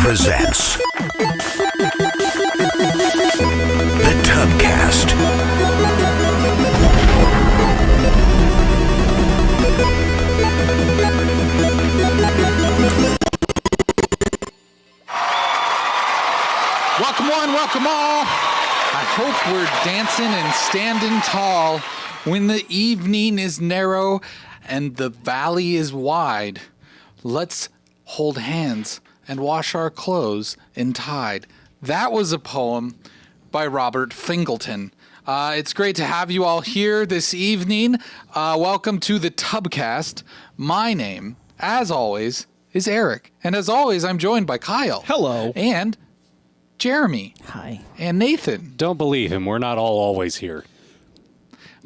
presents the TUBCAST. Welcome one, welcome all. I hope we're dancing and standing tall when the evening is narrow and the valley is wide. Let's hold hands and wash our clothes in tide. That was a poem by Robert Fingleton. It's great to have you all here this evening. Welcome to the TUBCAST. My name, as always, is Eric. And as always, I'm joined by Kyle. Hello. And Jeremy. Hi. And Nathan. Don't believe him. We're not all always here.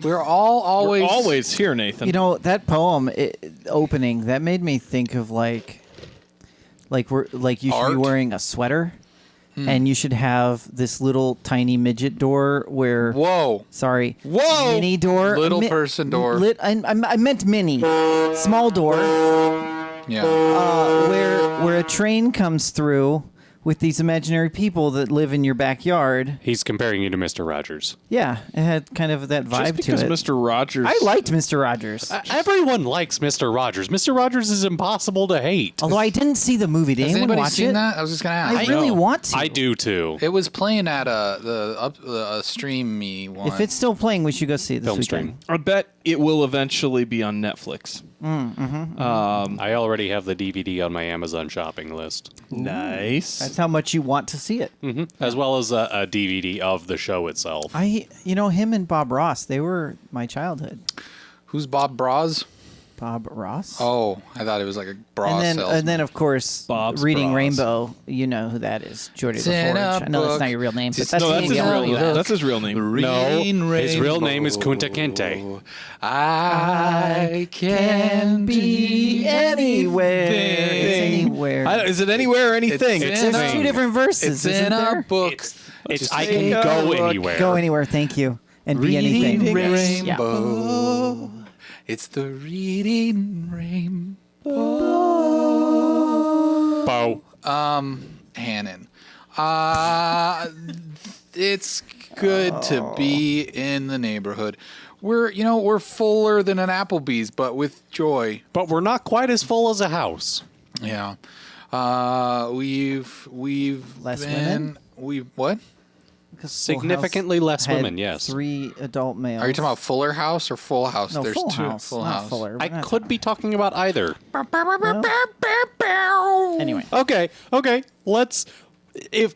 We're always... We're always here, Nathan. You know, that poem opening, that made me think of like you should Art? be wearing a sweater and you should have this little tiny midget door where Whoa. Sorry. Whoa. Mini door. Little person door. I meant mini. Small door. Yeah. Where a train comes through with these imaginary people that live in your backyard. He's comparing you to Mr. Rogers. Yeah, it had kind of that vibe Just because to it. Mr. Rogers... I liked Mr. Rogers. Everyone likes Mr. Rogers. Mr. Rogers is impossible to hate. Although I didn't see the movie. Did Has anyone anybody watch seen it? that? I was just going to ask. I really want to. I do too. It was playing at the streamy one. If it's still playing, we should go see it this Film weekend. stream. I bet it will eventually be on Netflix. I already have the DVD on my Amazon shopping list, Nice. That's how much you want to see it. as well as a DVD of the show itself. Him and Bob Ross, they were my childhood. Who's Bob Braz? Bob Ross? Oh, I thought it was like a bra salesman. and then, of course, Bob's Reading Bras. Rainbow. You know who that is. Jordy It's in LaForge. a I know that's book. not your real name, but It's- that's No, the that's his name real. you That's his real name. No, Reading his real name is Rainbow. Quinten Kente. I can be anywhere. It's anywhere. Is it anywhere or anything? It's There's in two a- different verses, It's isn't in there? a book. It's I take can a go look. anywhere. Go anywhere, thank you. And be anything. Reading Yeah. Rainbow. It's the Reading Rainbow. Bo. Hannon. It's good to be in the neighborhood. We're fuller than an Applebee's, but with joy. But we're not quite as full as a house. Yeah. We've Less been, women? What? Because Significantly Full less House had women, yes. 3 adult males. Are you talking about Fuller House or Full House? No, There's Full two. House, Full not House. Fuller. I could be talking about either. Anyway. Okay. Let's. If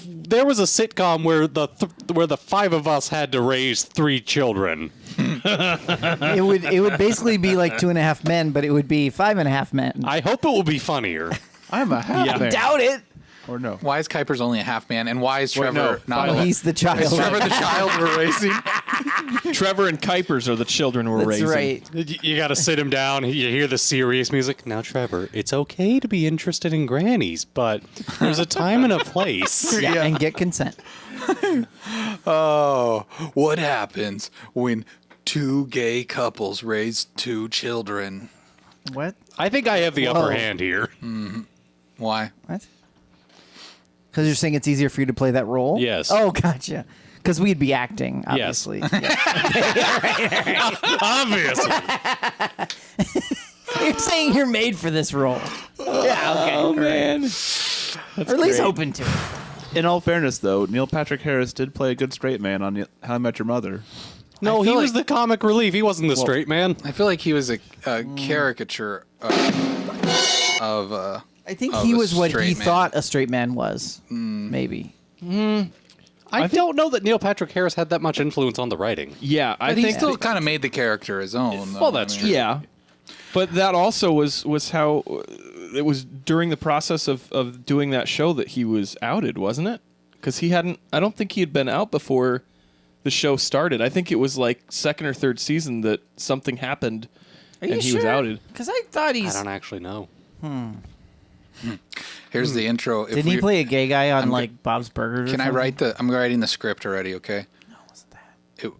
there was a sitcom where the 5 of us had to raise 3 children, it would basically be like 2.5 men, but it would be 5.5 men. I hope it will be funnier. I'm a half man. Doubt it. Or no. Why is Kuiper's only a half man? And why is Trevor no, not Violet. He's the child. Is Trevor the child we're raising? Trevor and Kuipers are the children we're That's raising. right. You got to sit him down. You hear the serious music. Now, Trevor, it's okay to be interested in grannies, but there's a time and a place. Yeah, and get consent. Oh, what happens when 2 gay couples raise 2 children? What? I think I have the upper Whoa. hand here. Why? What? Because you're saying it's easier for you to play that role? Yes. Oh, gotcha. Because we'd be acting, Yes. obviously. Obviously. You're saying you're made for this role. Yeah, okay. Oh, man. Or at least open to it. In all fairness, though, Neil Patrick Harris did play a good straight man on How I Met Your Mother. No, I he feel was the comic relief. He wasn't the straight man. I feel like he was a caricature of I think of he a was what he straight man. thought a straight man was. Maybe. I don't know that Neil Patrick Harris had that much influence on the writing. Yeah, I But he think... still kind of made the character his own. Though. Well, that's true. Yeah. But that also was how... It was during the process of doing that show that he was outed, wasn't it? Because he hadn't... I don't think he had been out before the show started. I think it was like 2nd or 3rd season that something happened Are you and he sure? was outed. Because I thought I he's... don't actually know. Here's the intro. If Didn't he we- play a gay guy on, I'm like, Bob's Burgers or Can I something? write I'm writing the script already, okay? No, it wasn't that.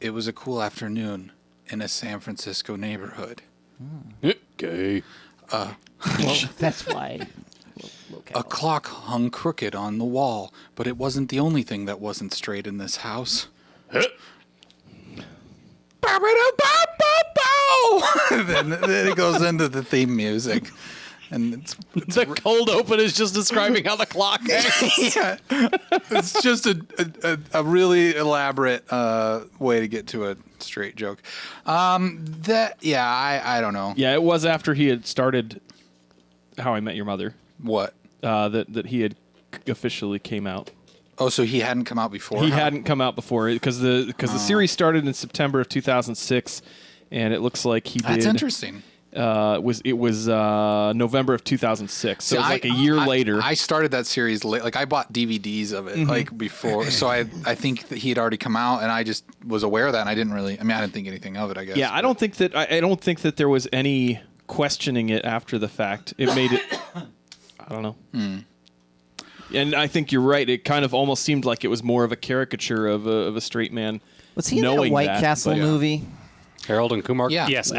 It was a cool afternoon in a San Francisco neighborhood. Gay. Well, that's why. A clock hung crooked on the wall, but it wasn't the only thing that wasn't straight in this house. then it goes into the theme music. And it's The cold open is just describing how the clock hangs. yeah, it's just a really elaborate way to get to a straight joke. I don't know Yeah, it was after he had started How I Met Your Mother what. that he had officially came out. Oh, so he hadn't come out before. He hadn't come out before because the series started in September of 2006, and it looks like he did. That's interesting. It was November of 2006, so it was like a year later. I started that series late. Like I bought DVDs of it like before, so I think that he had already come out, and I just was aware of that, and I didn't think anything of it. I guess. Yeah, I don't think that there was any questioning it after the fact. It made it. I don't know. And I think you're right. It kind of almost seemed like it was more of a caricature of a straight man. Was he in that knowing White that, Castle but- movie? Harold and Kumar? Yeah. Yes,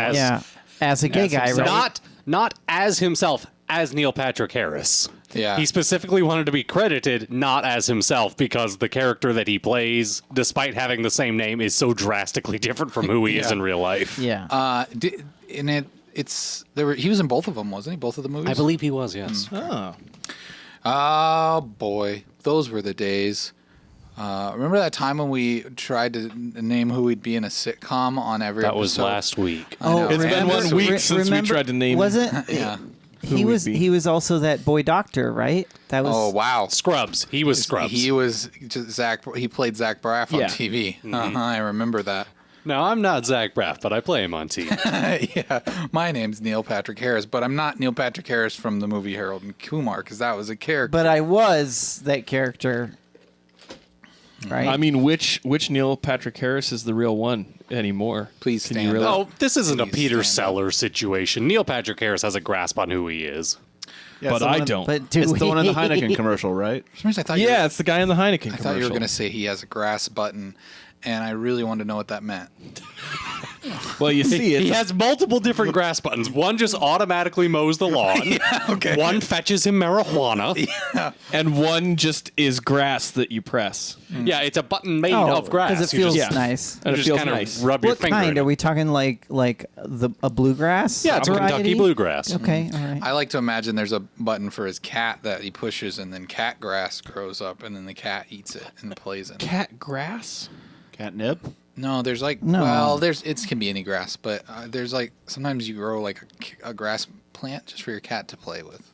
As a gay As guy, himself. right? not as himself, as Neil Patrick Harris. Yeah. He specifically wanted to be credited not as himself because the character that he plays, despite having the same name, is so drastically different from who he is in real life. Yeah. He was in both of them, wasn't he? Both of the movies. I believe he was, yes. Oh. Oh boy, those were the days. Remember that time when we tried to name who we'd be in a sitcom on every That episode? was last week. know. It's been 1 week since we tried to name. Was it? Yeah. He would was. be. He was also that boy doctor, right? That was. Oh wow. Scrubs. He was Scrubs. He was just Zach. He played Zach Braff on Yeah. TV. I remember that. No, I'm not Zach Braff, but I play him on TV. Yeah, my name's Neil Patrick Harris, but I'm not Neil Patrick Harris from the movie Harold and Kumar because that was a character. But I was that character. Right. I mean, which Neil Patrick Harris is the real one anymore? Please Can you stand really? up. Oh, this isn't a Please Peter stand up. Sellers situation. Neil Patrick Harris has a grasp on who he is. Yeah, But it's the I one- don't. But do It's the one in the we- Heineken commercial, right? For some reason, I thought you Yeah, were, it's the guy in the Heineken commercial. I thought you were going to say he has a grass button, and I really wanted to know what that meant. Well, you see, He it's has multiple different grass buttons. One just automatically mows the lawn. Okay. One fetches him marijuana. and one just is grass that you press, Yeah, it's a button made Oh, of grass. because it You feels just, Yeah. nice. and you it just feels kind of nice. rub your What finger kind? in Are it. we talking like a bluegrass? Yeah, it's a variety? Kentucky bluegrass. Okay, all right. I like to imagine there's a button for his cat that he pushes, and then cat grass grows up, and then the cat eats it and plays in it. Cat grass. Catnip. No, there's like No. it can be any grass, but there's like sometimes you grow like a grass plant just for your cat to play with.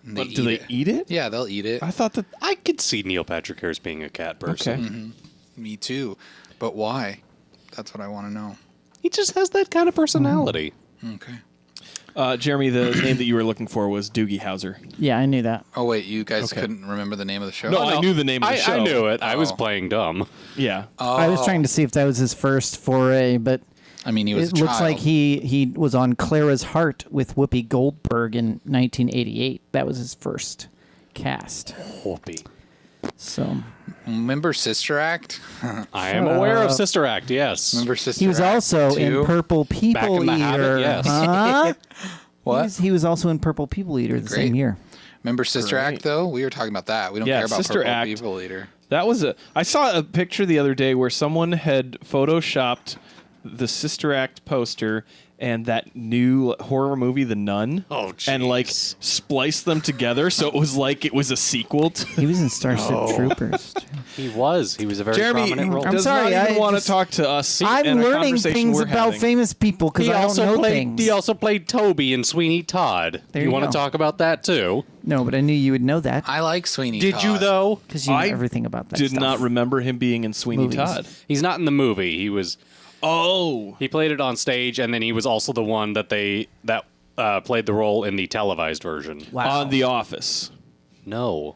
And But do they eat it? Yeah, they'll eat it. I thought that. I could see Neil Patrick Harris being a cat person. Okay. Me too, but why? That's what I want to know. He just has that kind of personality. Okay. Jeremy, the name that you were looking for was Doogie Howser. Yeah, I knew that. Oh wait, you guys Okay. couldn't remember the name of the show? No, I knew the name of the show. I knew it. I was Oh. playing dumb. Yeah. I was trying to see if that was his first foray, but I mean, he was. it a looks child. like he was on Clara's Heart with Whoopi Goldberg in 1988. That was his first cast. Whoopi. So Remember Sister Act? I am aware of up. Sister Act, yes. Remember Sister he was Act also 2? in Purple People in the Eater. Habit, yes. Huh? What? He was also in Purple People Eater the Great. same year. Remember Sister Great. Act though? We were talking about that. We don't Yeah, care about Sister Purple Act. People Eater. That was I saw a picture the other day where someone had photoshopped the Sister Act poster and that new horror movie, The Nun. Oh, and like jeez. spliced them together so it was like it was a sequel to He was in Starship Troopers. too. He was. He was a very Jeremy prominent role. I'm does sorry, not even I want to just- talk to us. I'm and a learning conversation things we're about having. famous people because I don't know things. He also played Toby in Sweeney Todd. There you you want go. to talk about that too? No, but I knew you would know that I like Sweeney Did Todd. you though? because you know I everything about that Did stuff. not remember him being in Sweeney Movies. Todd. He's not in the movie. He was. Oh. He played it on stage, and then he was also the one that played the role in the televised version. Wow. On The Office. No,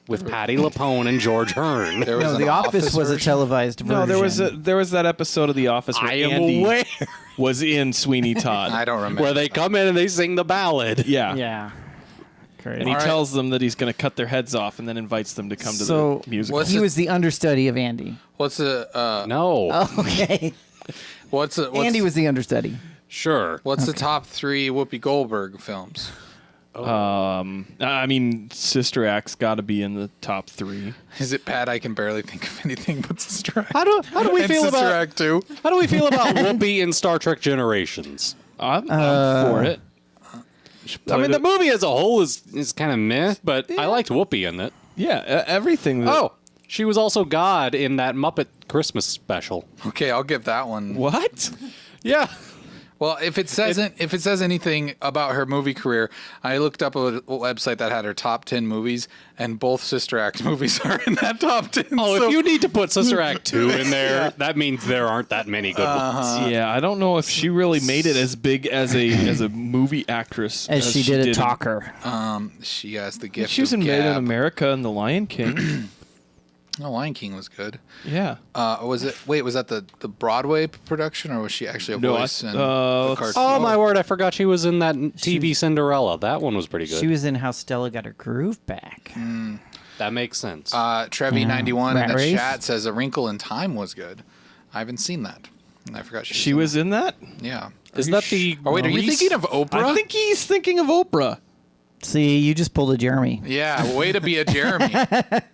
with Patti LuPone and George Hearn. There was No, an The Office was a version. televised version. No, there was that episode of The Office where I am Andy aware. was in Sweeney Todd. I don't remember. Where they come in and they sing the ballad. Yeah. Yeah. Crazy. And he All right. tells them that he's going to cut their heads off and then invites them to come to So the music. what's he it- was the understudy of Andy. What's the No. Oh, okay. what's Andy was the understudy. Sure. what's the top 3 Whoopi Goldberg films? I mean, Sister Act's got to be in the top 3. Is it Pat? I can barely think of anything but Sister Act. How do we And feel Sister about Act 2? How do we feel about Whoopi in Star Trek Generations? I'm for it. I mean, the movie as a whole is kind of meh, but I liked Whoopi in it. Yeah, everything. Oh, she was also God in that Muppet Christmas special. Okay, I'll give that one. What? Yeah. Well, if it says anything about her movie career, I looked up a website that had her top 10 movies, and both Sister Act movies are in that top 10. Oh, so- if you need to put Sister Act 2 in there, that means there aren't that many good ones. Yeah, I don't know if she really made it as big as a movie actress As she did a in- talker. She has the gift She was of in Made in gab. America and The Lion King. No, Lion King was good. Yeah. Was that the Broadway production, or was she actually a No, voice in let's- the cartoon? Oh, my word, I forgot she was in that TV Cinderella. That one was pretty good. She was in How Stella Got Her Groove Back. That makes sense. Trevi91 in Rat the Race? chat says A Wrinkle in Time was good. I haven't seen that. And I forgot She was in that? Yeah. Is that the... Oh, wait, are you Reese? thinking of Oprah? I think he's thinking of Oprah. See, you just pulled a Jeremy. Yeah, way to be a Jeremy.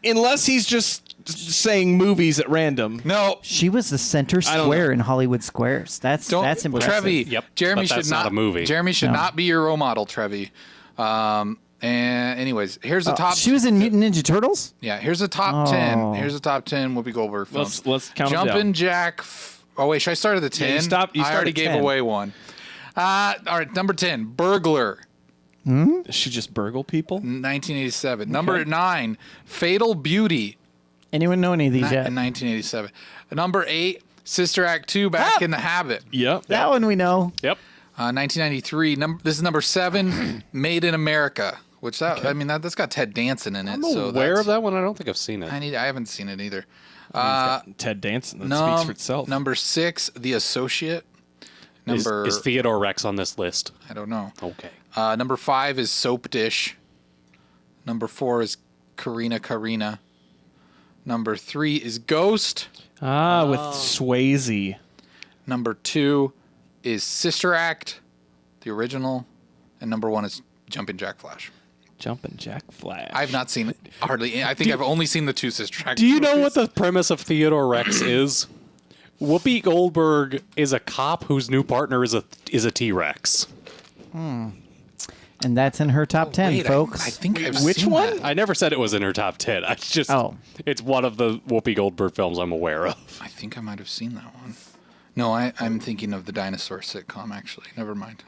Unless he's just saying movies at random. No, She was the center don't square in Hollywood Squares. That's impressive. Trevi. Yep, Jeremy but should that's not a movie. Jeremy should No. not be your role model, Trevi. And anyways, here's the top. She was in Mutant Ninja Turtles? Yeah, here's the top 10. Here's the top 10 Whoopi Goldberg films. Let's count them Jumpin' down. Jack. Oh wait, should I start at the 10? Yeah, you start I already at gave 10. away one. All right, number 10, Burglar, Does she just burgle people? 1987. Number 9, Fatal Beauty, Anyone know any of these in yet? 1987. Number 8, Sister Act 2, Back in the Habit, Yep. That one we know. Yep. 1993. This is number 7, Made in America, which that's got Ted Danson in it. I'm so aware of that one. I don't think I've seen it. I haven't seen it either. Ted Danson. That speaks for itself. Number 6, The Associate. Number Is Theodore Rex on this list? I don't know. Okay. Number 5 is Soap Dish. Number 4 is Karina. Number 3 is Ghost. With Swayze. Number 2 is Sister Act, the original. And number 1 is Jumpin' Jack Flash. Jumpin' Jack Flash. I've not seen hardly. I think I've only seen the 2 Sister Act. Do you know what movies. the premise of Theodore Rex is? Whoopi Goldberg is a cop whose new partner is a T-Rex. And that's in her top 10, Wait, folks. I think I've Which seen one? that. I never said it was in her top 10. I just it's one of the Whoopi Goldberg films I'm aware of. I think I might have seen that one. No, I'm thinking of the dinosaur sitcom. Actually, never mind.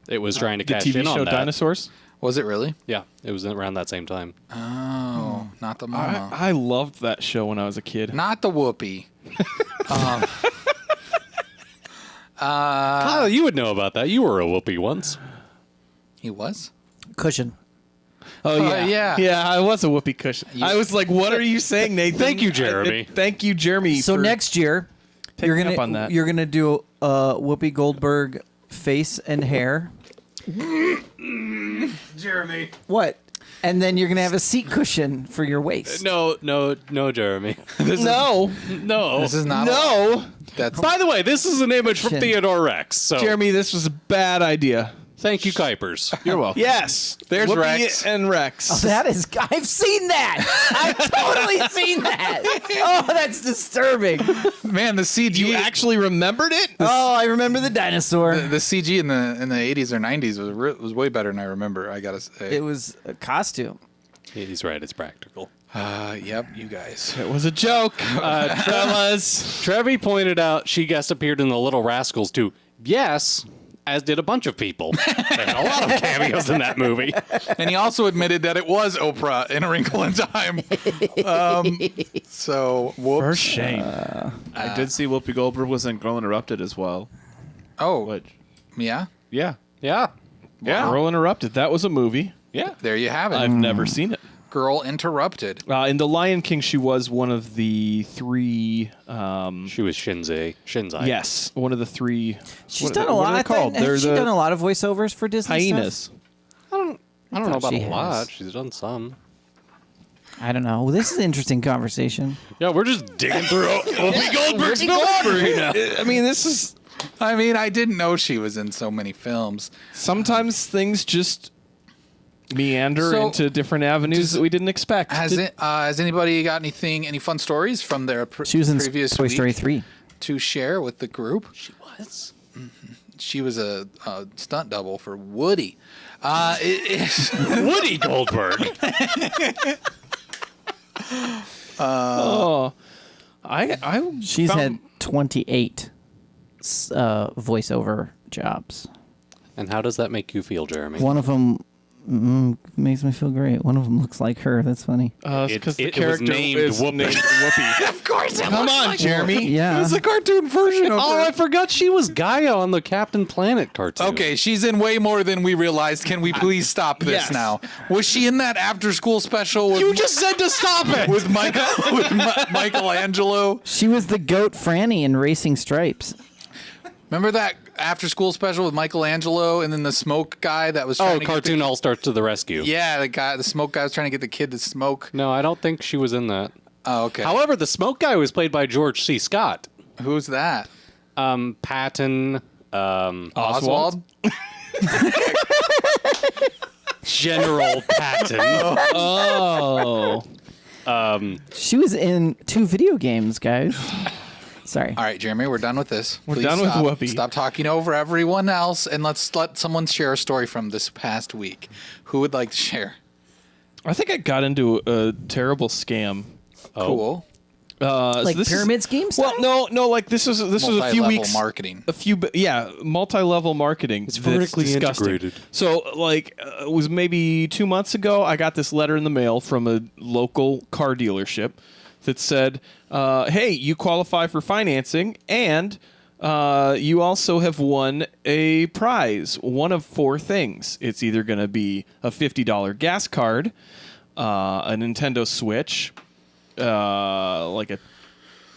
It was trying to the cash TV in show on that. Dinosaurs. Was it really? Yeah, it was around that same time. Oh, not the mama. I loved that show when I was a kid. Not the Whoopi. Kyle, you would know about that. You were a Whoopi once. He was? Cushion. Oh yeah. yeah. I was a whoopee cushion. I was like, "What are you saying, Nathan?" Thank you, Jeremy. Thank you, Jeremy. So for next year, you're picking gonna up on that. you're gonna do Whoopi Goldberg face and hair. Jeremy. What? And then you're gonna have a seat cushion for your waist. No, Jeremy. no, No. This is not. no, That's By the way, this is an image from Chin. Theodore Rex. So Jeremy, this was a bad idea. thank you, Kuipers. You're welcome. Yes, There's Whoopi Rex. and Rex. That is. I've seen that. I've totally seen that. Oh, that's disturbing. Man, the CG. You actually remembered it? Oh, I remember the dinosaur. the CG in the 80s or 90s was way better than I remember. I gotta say. It was a costume. He's right. It's practical. Yep, you guys. It was a joke, fellas. Trevi pointed out she guest appeared in The Little Rascals too. Yes, as did a bunch of people. There had a lot of cameos in that movie. And he also admitted that it was Oprah in A Wrinkle in Time. So, whoops. For shame. I did see Whoopi Goldberg was in Girl Interrupted as well. Oh, Which, yeah. yeah. Yeah. Yeah. Girl Interrupted. That was a movie. Yeah. There you have it. I've never seen it. Girl Interrupted. In The Lion King, she was one of the three. She was Shinzai. Yes, one of the three. She's what- done a what lot. are they called? Has They're she the done a lot of voiceovers for Disney hyenas. stuff? I don't know thought about she a lot. has. She's done some. I don't know. This is an interesting conversation. Yeah, we're just digging through Whoopi Goldberg's filmography now. I mean, this is I mean, I didn't know she was in so many films. sometimes things just meander So, into different avenues that we didn't expect. Has anybody got any fun stories from their She was in previous Toy week Story 3. to share with the group? She was. She was a stunt double for Woody. Whoopi Goldberg. She's had 28 voiceover jobs. And how does that make you feel, Jeremy? One of them makes me feel great. One of them looks like her. That's funny. Because the it was character named is Whoopi. named Whoopi. Of course, Come on, Jeremy. Yeah. It's a cartoon version of Oh, her. I forgot she was Gaia on the Captain Planet cartoon. Okay, she's in way more than we realized. Can we please stop this Yes. now? Was she in that after-school special? With You just said to stop it. with Michelangelo. She was the goat Franny in Racing Stripes. Remember that after-school special with Michelangelo and then the smoke guy that was trying to Cartoon All Stars to the rescue. Yeah, the smoke guy was trying to get the kid to smoke. No, I don't think she was in that. Oh, okay. However, the smoke guy was played by George C. Scott. Who's that? Patton. Oswald? General Patton. Oh. She was in 2 video games, guys. Sorry. All right, Jeremy, we're done with this. We're Please done with stop. Whoopi. Stop talking over everyone else, and let's let someone share a story from this past week. Who would like to share? I think I got into a terrible scam. Cool. Like pyramid schemes? Well, no. Like this was a few Multi-level weeks. marketing. Multi-level marketing. It's vertically integrated. So, like, it was maybe 2 months ago. I got this letter in the mail from a local car dealership that said, "Hey, you qualify for financing, and you also have won a prize. One of 4 things. It's either going to be a $50 gas card, a Nintendo Switch, like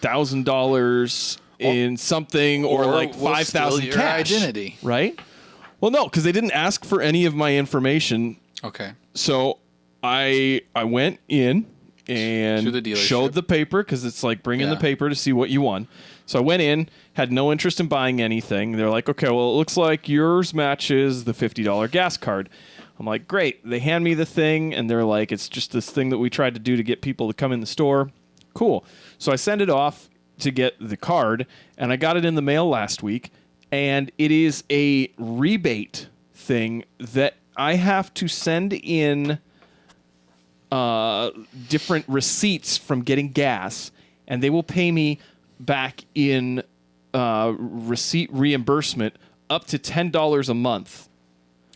$1,000 in something, or like we'll 5,000 steal your cash. identity. Right? Well, no, because they didn't ask for any of my information. Okay. So I went in To the and dealership. showed the paper, because it's like bring in the Yeah. paper to see what you won. So I went in, had no interest in buying anything. They're like, okay, well, it looks like yours matches the $50 gas card. I'm like, great. They hand me the thing, and they're like, it's just this thing that we tried to do to get people to come in the store. Cool. So I send it off to get the card, and I got it in the mail last week, and it is a rebate thing that I have to send in different receipts from getting gas, and they will pay me back in receipt reimbursement up to $10 a month.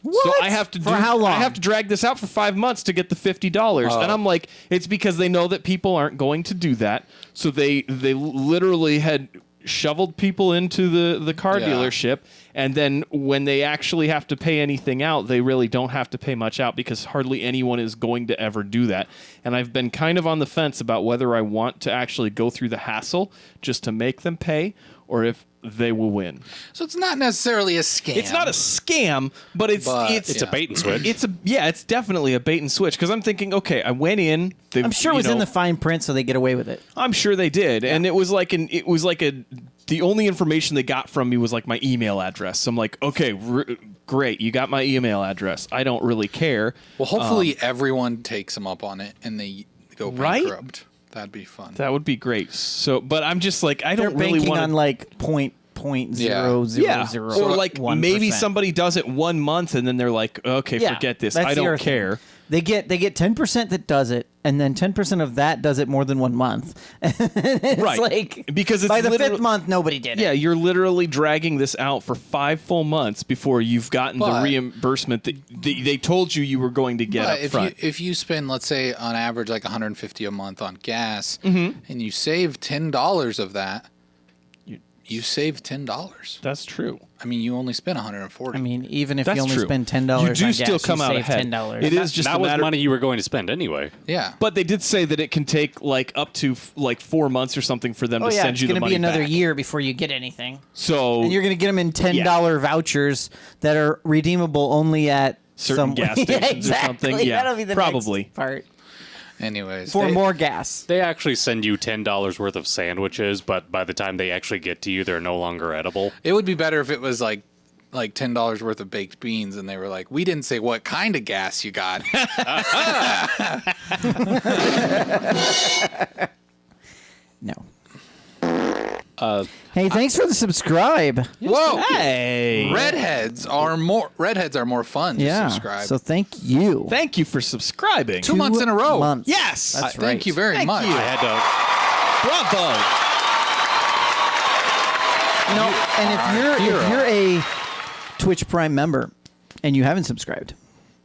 What? So I have to For how long? I have to drag this out for 5 months to get the $50, and I'm like, it's because they know that people aren't going to do that. So they literally had shoveled people into the car Yeah. dealership, and then when they actually have to pay anything out, they really don't have to pay much out, because hardly anyone is going to ever do that. And I've been kind of on the fence about whether I want to actually go through the hassle just to make them pay, or if they will win. So it's not necessarily a scam. It's not a scam, but it's It's a bait and switch. it's definitely a bait and switch, because I'm thinking, okay, I went in. I'm sure it was in the fine print, so they get away with it. I'm sure they did, and it was like the only information they got from me was like my email address. So I'm like, okay, great, you got my email address. I don't really care. Well, hopefully everyone takes them up on it and they go Right? bankrupt. That'd be fun. That would be great. So, but I'm just like, I They're don't really banking want on like point Yeah. Yeah, 0.0001%. or like maybe somebody does it 1 month and then they're like, okay, Yeah, forget this. that's I the other don't thing. care. They get 10% that does it, and then 10% of that does it more than 1 month. It's Right. like Because it's by the literally- 5th month, nobody did Yeah, it. you're literally dragging this out for 5 full months before you've gotten the But- reimbursement that they told you you were going to get But up front. if you spend, let's say, on average, like $150 a month on gas, Mm-hmm. and you save $10 of that, you save $10. That's true. I mean, you only spent $140. I mean, even if That's you only true. spend $10 You do on still gas, come you out save ahead. $10. It is just that a was matter. money you were going to spend anyway. yeah. But they did say that it can take like up to like 4 months or something for them Oh to yeah, send it's you the going to money be another back. year before you get anything. So And you're going to get them in $10 vouchers that are redeemable only at Certain gas Yeah, stations or exactly. something. Yeah, That'll be the probably. next part. Anyways. For they- more gas. They actually send you $10 worth of sandwiches, but by the time they actually get to you, they're no longer edible. It would be better if it was like like $10 worth of baked beans, and they were like, "We didn't say what kind of gas you got." No. Hey, thanks for the subscribe. Whoa! Hey. Redheads are more fun to Yeah. subscribe. So thank you. Thank you for subscribing. 2 months in a row. Months. Yes. That's right. Thank you very much. I had to. Bravo. And if you're a Twitch Prime member and you haven't subscribed,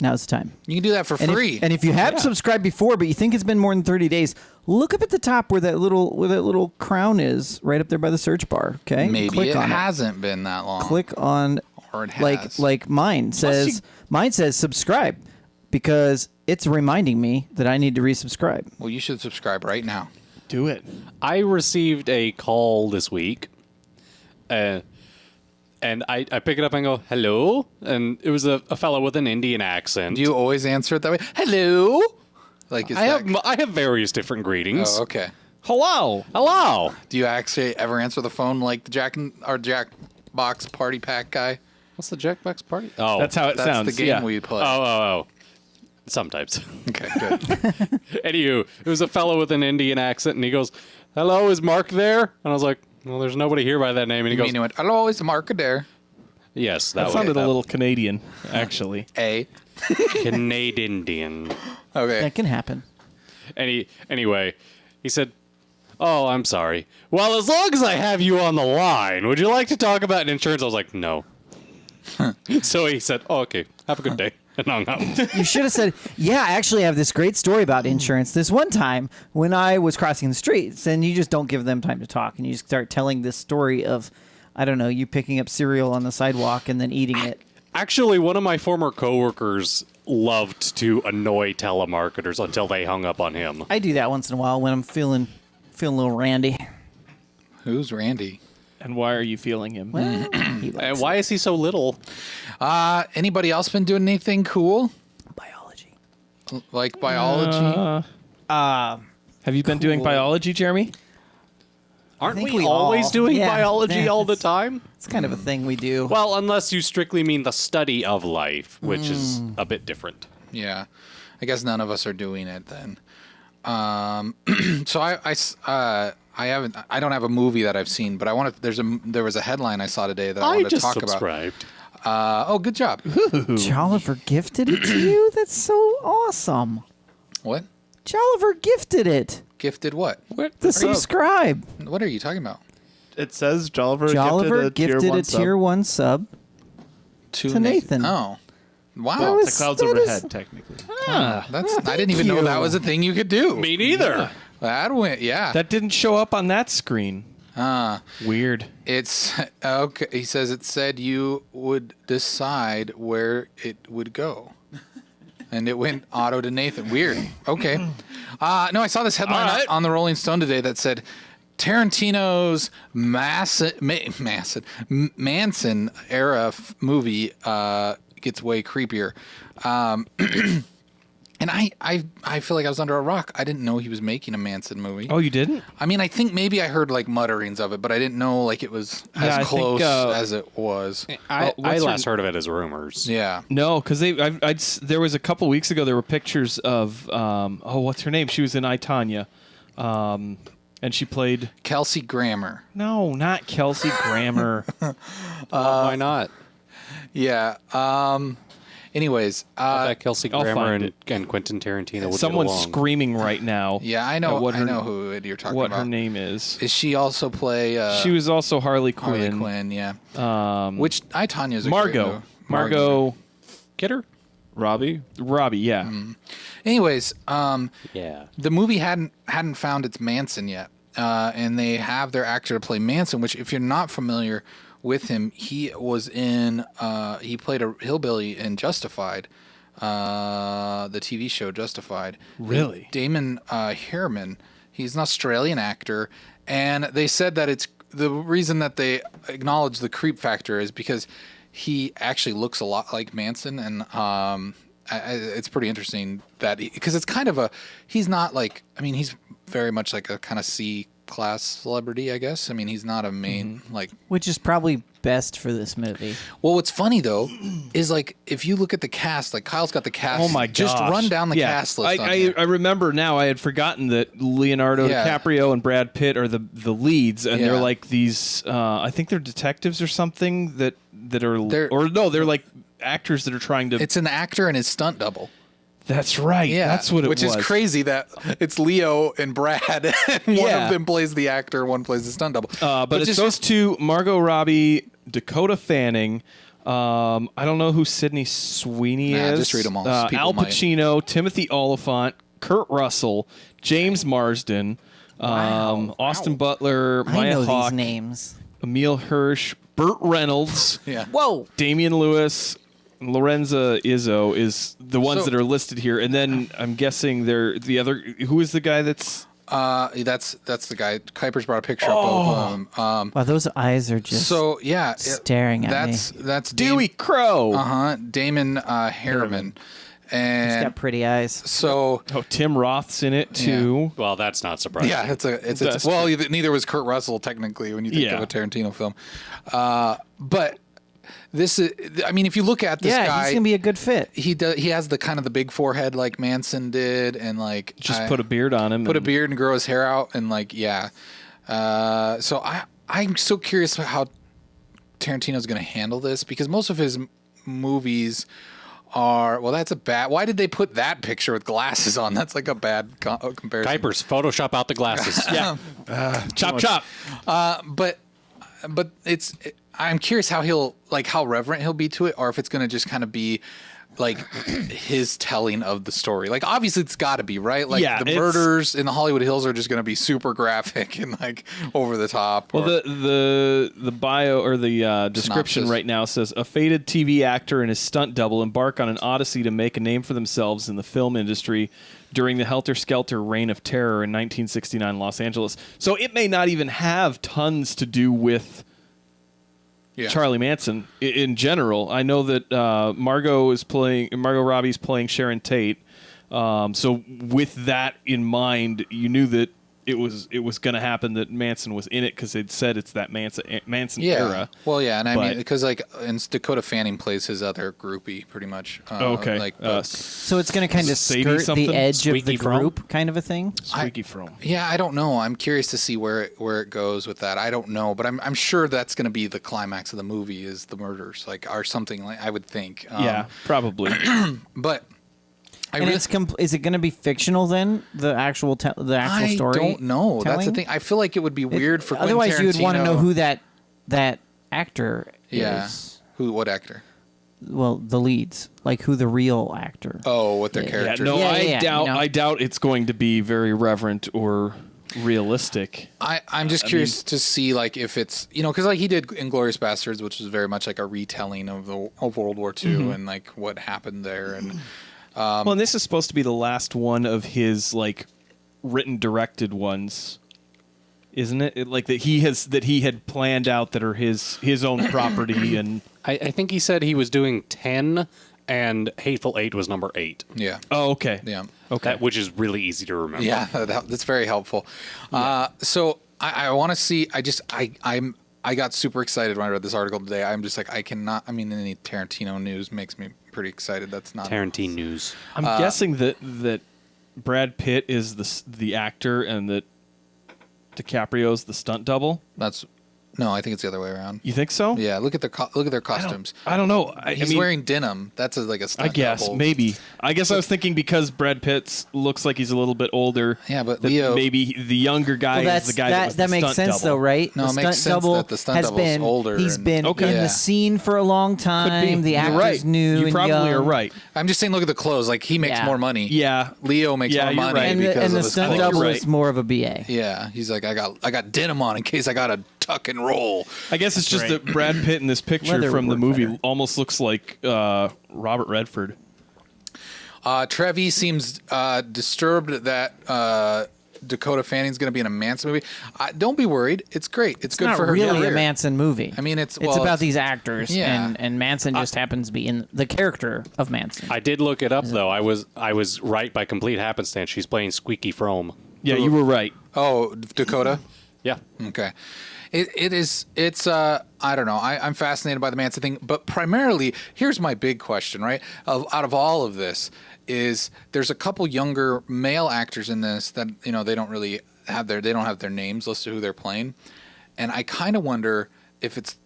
now's the time. You can do that for And free. If you have subscribed before, but you think it's been more than 30 days, look up at the top where that little crown is, right up there by the search bar. Okay, Maybe click it on hasn't been that long. Click on, Or it has. like mine says. Mine says subscribe because it's reminding me that I need to resubscribe. Well, you should subscribe right now. Do it. I received a call this week, and I pick it up and go, "Hello," and it was a fellow with an Indian accent. Do you always answer it that way? Hello. Like is I that? have various different greetings. Oh, okay. Hello. Hello. Do you actually ever answer the phone like the Jackbox Party Pack guy? What's the Jackbox party? Oh, That's how it That's sounds. the game yeah. we play. Oh. Sometimes. Okay, good. Anywho, it was a fellow with an Indian accent, and he goes, "Hello, is Mark there?" And I was like, "Well, there's nobody here by that name." And he goes, You went, hello, it's Mark there. "Yes, That that sounded was a little Canadian, actually. A. Canadian." Okay. That can happen. Anyway, he said, "Oh, I'm sorry. Well, as long as I have you on the line, would you like to talk about insurance?" I was like, "No." So he said, "Oh, okay. Have a good day," and hung up. You should have said, yeah, I actually have this great story about insurance. This one time when I was crossing the streets, and you just don't give them time to talk, and you just start telling this story of, I don't know, you picking up cereal on the sidewalk and then eating it. Actually, one of my former coworkers loved to annoy telemarketers until they hung up on him. I do that once in a while when I'm feeling a little randy. Who's Randy? And why are you feeling him? Well, he likes And why is he so little? Anybody else been doing anything cool? biology. Like biology? Have you been doing biology, Jeremy? Aren't think we we always all- doing yeah, biology yeah. all the time? It's kind of a thing we do. Well, unless you strictly mean the study of life, which is a bit different. Yeah. I guess none of us are doing it then. So I don't have a movie that I've seen, but there was a headline I saw today that I I wanted to just talk subscribed. about. Oh, good job. Jolliver gifted it to you? That's so awesome. What? Jolliver gifted it. Gifted what? The subscribe. What are you talking about? It says Jolliver Jolliver gifted a tier 1 sub. To Nathan. Oh. Wow. That The was- clouds that is- overhead, technically. I didn't even know that was a thing you could do. Me neither. That went, yeah. That didn't show up on that screen. Weird. It's okay. He says it said you would decide where it would go, and it went auto to Nathan. Weird. Okay. No, I saw this headline on the Rolling Stone today that said Tarantino's Manson era movie gets way creepier. And I feel like I was under a rock. I didn't know he was making a Manson movie. Oh, you didn't? I mean, I think maybe I heard like mutterings of it, but I didn't know like it was Yeah, I as think, close as it was. I what's her- last heard of it as rumors. Yeah. No, because there was a couple weeks ago. There were pictures of what's her name? She was in I, Tonya, and she played. Kelsey Grammer. No, not Kelsey Grammer. Why not? Yeah. Anyways, I bet Kelsey I'll Grammer find and Quentin Tarantino would Someone's get along. screaming right now. yeah, I know. what I her- know who you're talking What about. her name is? Is she also play? She was also Harley Harley Quinn. Quinn. Yeah. Which I Tanya's a great Margot. movie. Margot. Kidder? Robbie? Robbie. Yeah. Anyways, Yeah. the movie hadn't found its Manson yet, and they have their actor play Manson. Which, if you're not familiar with him, he was in. He played a hillbilly in Justified, the TV show Justified. Really? Damon Harriman. He's an Australian actor, and they said that it's the reason that they acknowledge the creep factor is because he actually looks a lot like Manson, and it's pretty interesting that because it's kind of he's not like, I mean, he's very much like a kind of C class celebrity, I guess. I mean, he's not a main like. Which is probably best for this movie. Well, what's funny though is like if you look at the cast, like Kyle's got the cast. Oh my Just gosh. run down the Yeah. cast list. on I here. remember now. I had forgotten that Leonardo Yeah. DiCaprio and Brad Pitt are the leads, and Yeah. they're like these. I think they're detectives or something that are they're like actors that are trying to. It's an actor and his stunt double. That's right. Yeah, that's what it which was. is crazy that it's Leo and Brad, and one Yeah. of them plays the actor, one plays the stunt double. But it's just- those two: Margot Robbie, Dakota Fanning. I don't know who Sydney Sweeney Nah, is. just read 'em all. People Al might. Pacino, Timothy Oliphant, Kurt Russell, James Marsden, Austin Butler, I Maya know Hawke, these names. Emil Hirsch, Burt Reynolds, Yeah. Whoa. Damian Lewis, Lorenza Izzo is the ones So- that are listed here, and then I'm guessing they're the other. Who is the guy that's? That's the guy. Kuiper's brought a picture up of him. Wow, those eyes are just So yeah, staring at me. That's Dewey Crow. Damon Harriman, He's and got pretty eyes. so Oh, Tim Roth's in it too. Well, that's not surprising. yeah, it's That's well, neither was Kurt Russell technically when you think Yeah. of a Tarantino film, but this is. I mean, if you look at this Yeah, guy, he's gonna be a good fit. he has the kind of the big forehead like Manson did, and like Just put a beard on him. put a and- beard and grow his hair out, and like yeah. So I'm so curious about how Tarantino's going to handle this because most of his movies are that's a bad. Why did they put that picture with glasses on? That's like a bad comparison. Kuipers, Photoshop out the glasses. Yeah. Chop chop. But I'm curious how how reverent he'll be to it, or if it's going to just kind of be like his telling of the story. Like obviously it's got to be right. Like Yeah, the it's- murders in the Hollywood Hills are just going to be super graphic and like over the top. Well, or- the bio or the description Synopsis. right now says a faded TV actor and his stunt double embark on an odyssey to make a name for themselves in the film industry during the helter-skelter reign of terror in 1969 Los Angeles. So it may not even have tons to do with yeah. Charlie Manson in general. I know that Margot Robbie's playing Sharon Tate. So with that in mind, you knew that it was going to happen that Manson was in it because they'd said it's that Manson Yeah. era. Well, yeah, and I mean But- because like and Dakota Fanning plays his other groupie pretty much. Okay. Like, So it's gonna kind of Sadie skirt something? the edge of the Squeaky Fromme? group, kind of a thing. Squeaky Fromme. yeah, I don't know. I'm curious to see where it goes with that. I don't know, but I'm sure that's going to be the climax of the movie is the murders, like or something like I would think. Yeah, probably. but I And really, it's is it going to be fictional then? The actual I story. don't know. That's the telling? thing. I feel like it would be weird for Quentin Otherwise, you would want to Tarantino- know who that actor Yeah. is. What actor? Well, the leads, like who the real actor. Oh, what their Yeah. Yeah, character? no, Yeah, I yeah, doubt. you know. I doubt it's going to be very reverent or realistic. I'm just curious to see like if it's because like he did Inglourious Bastards, which was very much like a retelling of World War II and like what happened there and. Well, and this is supposed to be the last one of his like written directed ones, isn't it? Like that he had planned out that are his own property and. I think he said he was doing 10, and Hateful Eight was number 8. Yeah. Oh, okay. Yeah. Okay. Which is really easy to remember. Yeah, that's very helpful. So I want to see. I got super excited when I read this article today. I'm just like I cannot. I mean, any Tarantino news makes me pretty excited. That's not Tarantino news. I'm guessing that Brad Pitt is the actor and that DiCaprio's the stunt double. No, I think it's the other way around. You think so? Yeah, look at their costumes. I don't know. He's I mean, wearing denim. That's like a stunt I guess double. maybe. I guess I was thinking because Brad Pitt looks like he's a little bit older. Yeah, but that Leo- maybe the younger guy Well, is the guy that was that the makes stunt sense double. though, right? No, the it makes stunt sense double that the stunt has double's been older He's and- been Okay. in Yeah. the scene for a long time. The You're actor's right. new You and probably young. are right. I'm just saying, look at the clothes. Like he makes Yeah. more money. Yeah. Leo makes Yeah, more you're money right. And because the of his stunt clothes. double You're is right. more of a BA. Yeah, he's like I got denim on in case I got to tuck and roll. I guess it's just that Brad Pitt in this picture Leather from the would work movie better. almost looks like Robert Redford. Trevi seems disturbed that Dakota Fanning's going to be in a Manson movie. Don't be worried. It's great. It's good It's for not her really career. a Manson movie. I mean, it's about these actors, Yeah. and Manson just happens to be in the character of Manson. I did look it up, though. I was right by complete happenstance. She's playing Squeaky Fromme. Yeah, you were right. Oh, Dakota. Yeah. Okay. It's I don't know. I'm fascinated by the Manson thing, but primarily, here's my big question, right? Out of all of this is there's a couple younger male actors in this that, they don't really have they don't have their names listed who they're playing. And I kind of wonder if it's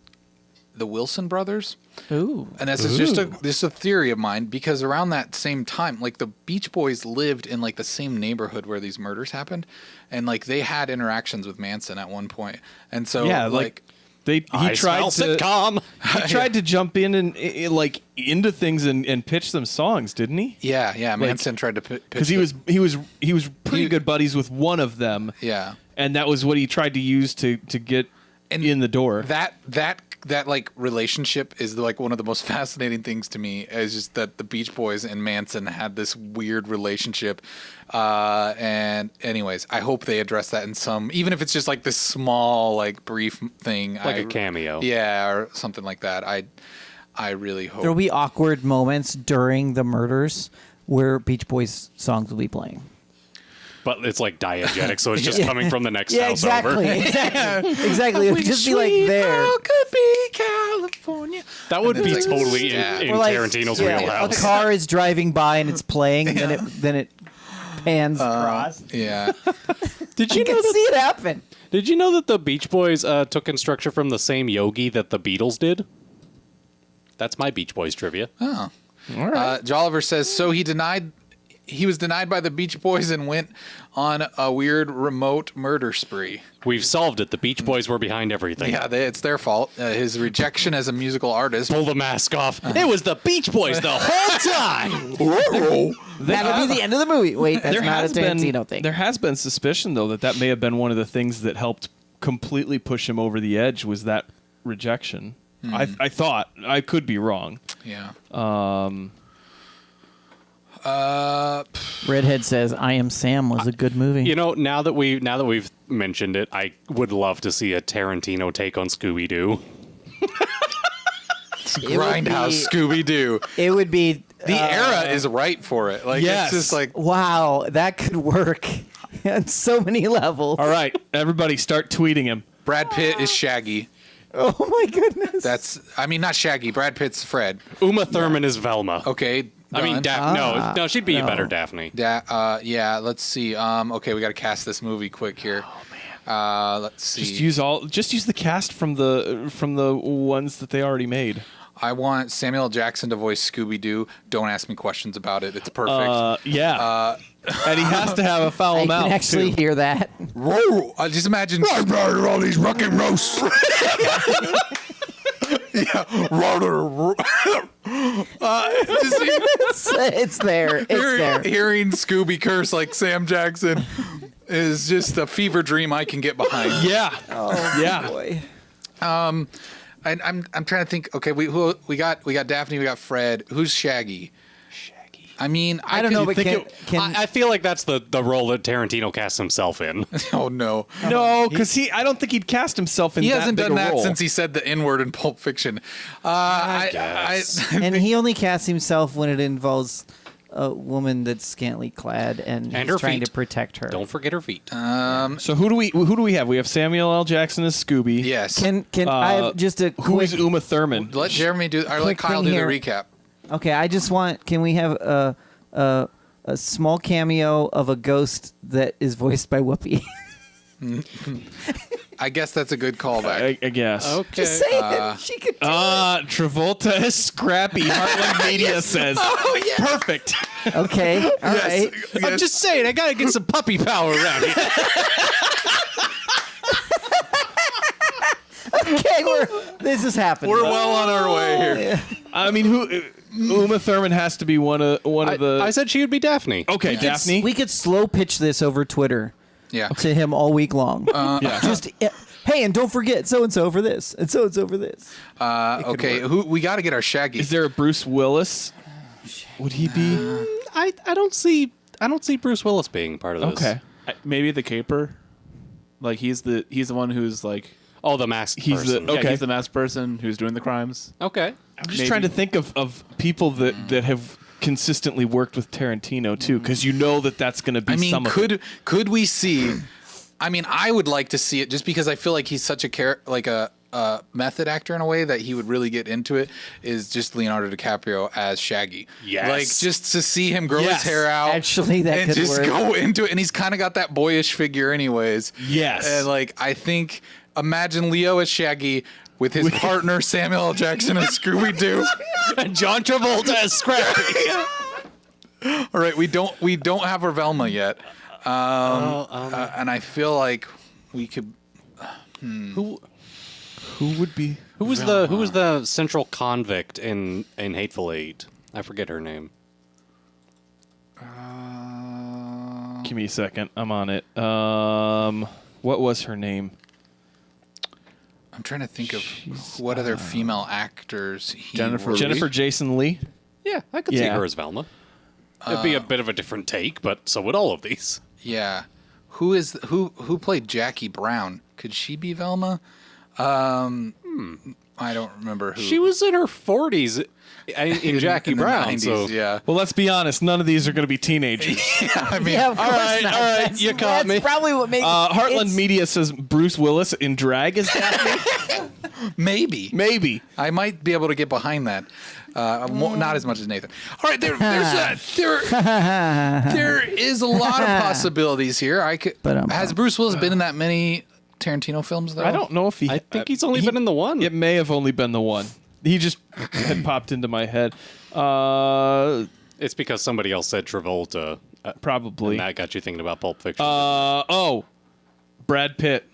the Wilson brothers. Ooh. And this is just a theory of mine, because around that same time, like, the Beach Boys lived in like the same neighborhood where these murders happened, and like they had interactions with Manson at one point. And so he tried smell to sitcom. he tried to jump in and like into things and pitch them songs, didn't he? yeah, Manson tried to pitch Because he was pretty good buddies with one of them. Yeah. And that was what he tried to use to get in the door. That like relationship is like one of the most fascinating things to me, is just that the Beach Boys and Manson had this weird relationship. And anyways, I hope they address that in some, even if it's just like this small, like, brief thing, Like a cameo. Yeah, or something like that. I really hope There'll be awkward moments during the murders where Beach Boys songs will be playing. But it's like diegetic, so it's just coming from the next house exactly. over. Exactly. It would just be like there. could be California. That would be like, totally yeah. in Or like, Tarantino's yeah, wheelhouse. a car is driving by and it's playing, and then it pans across. Yeah. Did I you know can that? see it happen. Did you know that the Beach Boys took instruction from the same yogi that the Beatles did? That's my Beach Boys trivia. Oh. All right. Jolliver says, so he was denied by the Beach Boys and went on a weird remote murder spree. We've solved it. The Beach Boys were behind everything. Yeah, it's their fault. His rejection as a musical artist. Pull the mask off. It was the Beach Boys the whole time. That'll be the end of the movie. Wait, that's not a Tarantino thing. There has been suspicion, though, that may have been one of the things that helped completely push him over the edge, was that rejection. I thought. I could be wrong. Yeah. Redhead says, "I Am Sam" was a good movie. You know, now that we've mentioned it, I would love to see a Tarantino take on Scooby-Doo. Grindhouse Scooby-Doo. It would be The era is right for it. Like, Yes. it's just like, wow. That could work on so many levels. All right, everybody start tweeting him. Brad Pitt is Shaggy. Oh my goodness. Not Shaggy. Brad Pitt's Fred. Uma Thurman is Velma. Okay. I mean, done. no, she'd be a better Daphne. Yeah, let's see. Okay, we got to cast this movie quick here. Oh man. Let's see. Just use the cast from the ones that they already made. I want Samuel L. Jackson to voice Scooby-Doo. Don't ask me questions about it. It's perfect. Yeah. And he has to have a foul I mouth. can actually too. hear that. I just imagine. all these rockin' roasts. Yeah. It's there. It's there. Hearing Scooby curse like Sam Jackson is just a fever dream I can get behind. Yeah. Yeah. Boy. I'm trying to think. Okay, we got Daphne, we got Fred. Who's Shaggy? I mean, I don't know, but can I feel like that's the role that Tarantino casts himself in. Oh no, No, because I don't think he'd cast himself in he that hasn't big done a that role. since he said the N-word in Pulp Fiction. I guess. and he only casts himself when it involves a woman that's scantily clad and And he's her trying feet. to protect her. Don't forget her feet. So who do we have? We have Samuel L. Jackson as Scooby. Yes. Can I have just a Who quick? is Uma Thurman? Let Jeremy do, or let Quick Kyle thing do here. the recap. Okay, I just want. Can we have a small cameo of a ghost that is voiced by Whoopi? I guess that's a good callback. I guess. Okay. Just saying, she could. Travolta is Scrappy. Heartland Media says. Oh yeah. Perfect. Okay, all right. I'm just saying, I gotta get some puppy power around here. Okay, this is happening. We're well on our way here. I mean, Uma Thurman has to be one of the. I said she would be Daphne. Okay, Daphne. We could slow pitch this over Twitter Yeah. to him all week long. yeah. Just hey, and don't forget so and so for this, and so for this. Okay. We got to get our Shaggy. Is there a Bruce Willis? Would he be? I don't see Bruce Willis being part of this. Okay. Maybe the caper. Like he's the one who's like Oh, the masked He's the- person. Okay. yeah, he's the masked person who's doing the crimes. Okay. I'm just Maybe. trying to think of people that have consistently worked with Tarantino too, because you know that's going to be I mean, some of it. could we see I mean, I would like to see it just because I feel like he's such a method actor in a way that he would really get into it. Is just Leonardo DiCaprio as Shaggy. Yes. Like just to see him grow Yes. his hair out. Actually, that and could just work. go into it, and he's kind of got that boyish figure, anyways. Yes. And like I think, imagine Leo as Shaggy with his partner Samuel L. Jackson as Scooby-Doo. And John Travolta as Scrappy. All right, we don't have our Velma yet, and I feel like we could. Who would be? Who was the central convict in Hateful Eight? I forget her name. Give me a second. I'm on it. What was her name? I'm trying to think of what other female actors he Jennifer worked- Jennifer Jason Leigh. Yeah, I could see Yeah. her as Velma. It'd be a bit of a different take, but so would all of these. Yeah, who played Jackie Brown? Could she be Velma? I don't remember who. She was in her 40s in Jackie in the Brown. 90s, So yeah. Well, let's be honest. None of these are going to be teenagers. I mean, Yeah, of course right, not. all right, That's- you caught me. That's probably what makes Heartland it's- Media says Bruce Willis in drag is Daphne. maybe. Maybe. I might be able to get behind that. Not as much as Nathan. All right, there is a lot of possibilities here. Has Bruce Willis been in that many Tarantino films though? I don't know if he. I think he's only been in the one. It may have only been the one. He just had popped into my head. It's because somebody else said Travolta. Probably. And that got you thinking about Pulp Fiction. Brad Pitt.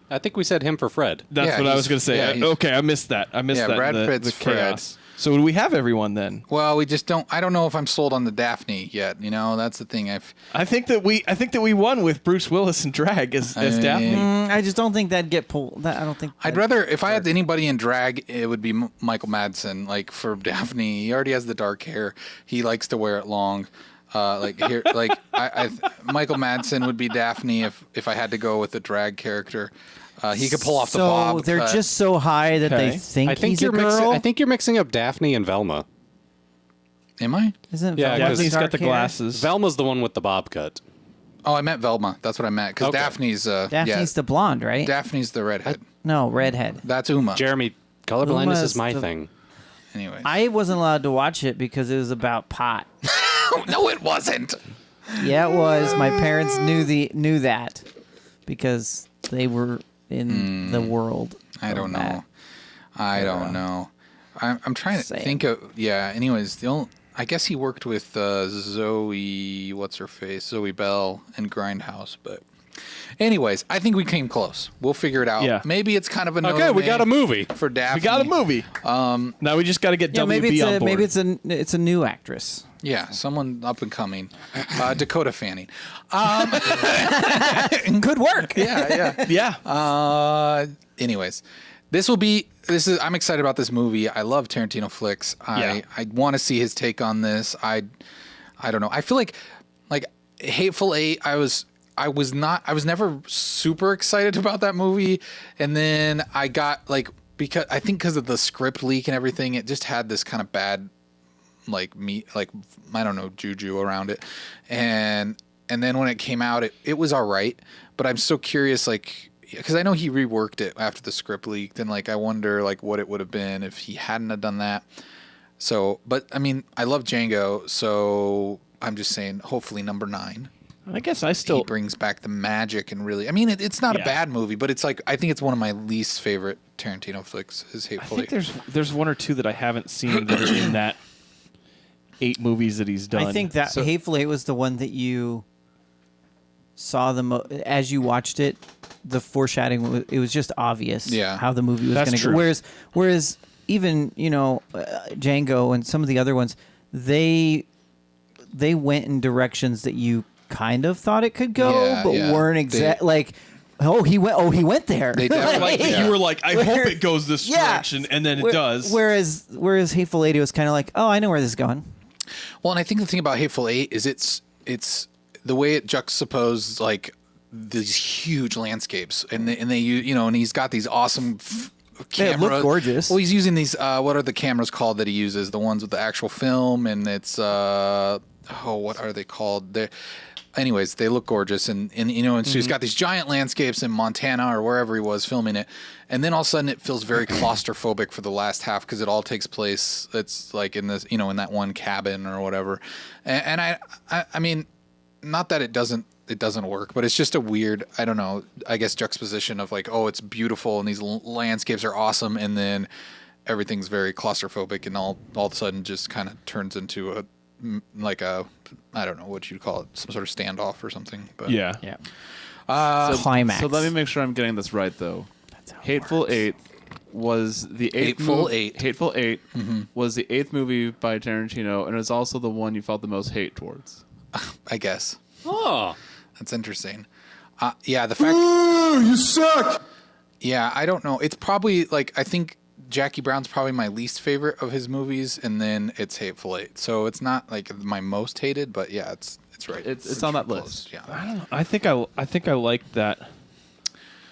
I think we said him for Fred. That's Yeah, what I was he's- going to say. yeah, he's- Okay, I missed that. I missed Yeah, that. Brad in Pitt's the chaos. Fred. So do we have everyone then? Well, we just don't. I don't know if I'm sold on the Daphne yet. You know, that's the thing. I think that we won with Bruce Willis and drag as Daphne. I just don't think that'd get pulled. I don't think. I'd rather, if I had anybody in drag, it would be Michael Madsen. Like for Daphne, he already has the dark hair. He likes to wear it long. Michael Madsen would be Daphne if I had to go with the drag character. He could pull off the bob. So they're cut. just so high that Okay. they think, I think he's you're a girl. mixing. I think you're mixing up Daphne and Velma. Am I? Isn't Yeah, Velma Daphne's dark got the hair? glasses. Velma's the one with the bob cut. Oh, I meant Velma. That's what I meant. Because Okay. Daphne's. Daphne's the blonde, right? Daphne's the redhead. No, redhead. That's Uma. Jeremy, colorblindness Uma's is my the- thing. Anyways. I wasn't allowed to watch it because it was about pot. No, it wasn't. Yeah, it was. My parents knew that because they were in the world. I don't of know. that. I don't know. I'm trying to Same. think of. Yeah. Anyways, I guess he worked with Zoe. What's her face? Zoe Bell and Grindhouse. But, anyways, I think we came close. We'll figure it out. Yeah. Maybe it's kind of a no. Okay, we got a movie. for Daphne. We got a movie. Now we just got to get Yeah, maybe WB it's on a board. maybe it's a new actress. Yeah, someone up and coming. Dakota Fanning. Good work. Yeah. yeah. Anyways, I'm excited about this movie. I love Tarantino flicks. I want to see his take on this. I don't know. I feel like Hateful Eight, I was never super excited about that movie, and then I got because of the script leak and everything, it just had this kind of bad I don't know, juju around it, and then when it came out, it was all right, but I'm so curious, because I know he reworked it after the script leaked, and I wonder what it would have been if he hadn't have done that. So, but I mean, I love Django, so I'm just saying, hopefully number 9. I guess I He still. brings back the magic and really, I mean, it's not a Yeah. bad movie, but it's I think it's one of my least favorite Tarantino flicks. Is I Hateful think Eight. there's one or two that I haven't seen that are in that 8 movies that he's done. I think that Hateful Eight was the one that you saw as you watched it. The foreshadowing, it was just obvious how the movie was That's going to true. go. Whereas even Django and some of the other ones, they went in directions that you kind of thought it could go, Yeah, but yeah. weren't exact. He went there. They definitely- like Yeah. you were like, I hope it goes this Yeah. direction, and then it does. Whereas Hateful Eight was kind of like, oh, I know where this is going. Well, and I think the thing about Hateful Eight is it's the way it juxtaposes these huge landscapes, and they and he's got these awesome They cameras. look gorgeous. Well, he's using these. What are the cameras called that he uses? The ones with the actual film, and it's what are they called? anyways, they look gorgeous, and so he's got these giant landscapes in Montana or wherever he was filming it, and then all of a sudden it feels very claustrophobic for the last half because it all takes place. It's like in this, in that one cabin or whatever, and I mean, not that it doesn't work, but it's just a weird, I don't know, I guess juxtaposition of like, oh, it's beautiful and these landscapes are awesome, and then everything's very claustrophobic, and all of a sudden just kind of turns into a I don't know what you'd call it, some sort of standoff or something. But Yeah. Climax. So let me make sure I'm getting this right, though. Hateful Eight was the eighth Hateful Eight. Hateful 8 was the 8th movie by Tarantino, and it was also the one you felt the most hate towards. I guess Oh. that's interesting. Yeah, the fact. Ooh, you suck. Yeah, I don't know. It's probably like, I think Jackie Brown's probably my least favorite of his movies, and then it's Hateful Eight. So it's not like my most hated, but yeah, it's right. It's on that close. list. Yeah. I don't know. I think I liked that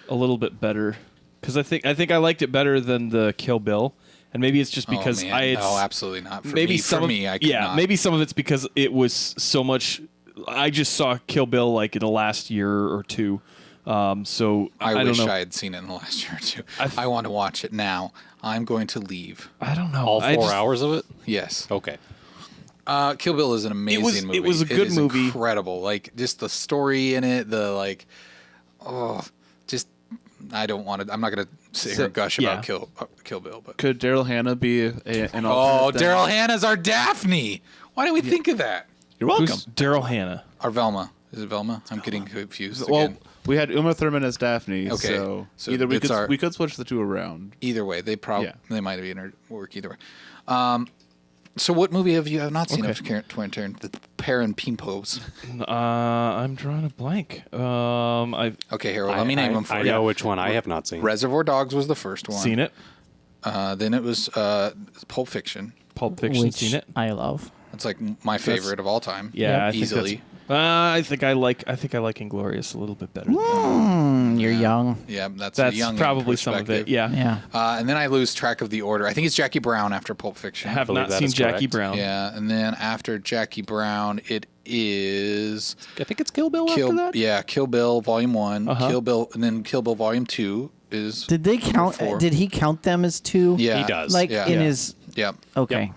a little bit better because I think I liked it better than the Kill Bill, and maybe it's just because oh, man. No, absolutely not. For maybe me, some for me, I could not. maybe some of it's because it was so much. I just saw Kill Bill like in the last year or two. So I don't wish know. I had seen it in the last year or two. I want to watch it now. I'm going to leave. I don't know. All 4 hours of it? Yes. Okay. Kill Bill is an amazing movie. It was a good movie. Incredible. Like, just the story in it, I don't want to. I'm not going to sit here and gush about Kill Bill. But Could Daryl Hannah be an oh, alternate? Daryl Hannah's our Daphne. Why didn't we think of that? You're welcome. Who's Daryl Hannah? Or Velma. Is it Velma? I'm getting confused Well, again. we had Uma Thurman as Daphne, Okay. so So either we it's could our- we could switch the two around. Either way, they Yeah. might have work either way. So what movie have you not seen of Quinten? The Pear and Pimpos. I'm drawing a blank. I've Okay, here, let me name them for I you. know which one I have not seen. Reservoir Dogs was the first one. seen it. Then it was Pulp Fiction. Pulp Fiction. which Seen it. I love. That's like my favorite of all time. Yeah, I think easily. I think I like Inglorious a little bit better. You're young. Yeah, that's That's a young probably some of it. perspective. Yeah. Yeah. And then I lose track of the order. I think it's Jackie Brown after Pulp Fiction. Have believe not that seen is Jackie correct. Brown. Yeah, and then after Jackie Brown, it is I think it's Kill Bill after that? Yeah, Kill Bill Volume 1, Uh-huh. Kill Bill, and then Kill Bill Volume 2 is. Did they count? four. Did he count them as two? Yeah, He does. Like Yeah. in Yeah. his. Yeah. Okay.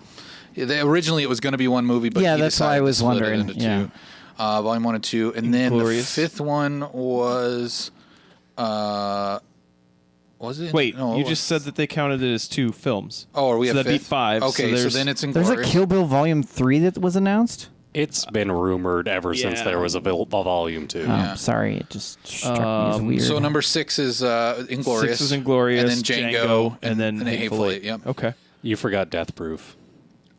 Originally, it was going to be one movie, but Yeah, he that's why decided I to was split wondering. it into Yeah. two. Volume 1 and 2, and then Inglorious. the 5th one was. Was it? Wait, No, it you was- just said that they counted it as two films. Oh, are we so at that'd be 5th? 5. Okay, so there's- then it's There's Inglorious. a Kill Bill Volume 3 that was announced. It's been rumored ever since Yeah. there was a volume 2. Oh, sorry, it just struck me as weird. So number 6 is Inglorious. 6 is Inglorious, and then Django, and then Hateful Eight. Yep. Okay. You forgot Death Proof.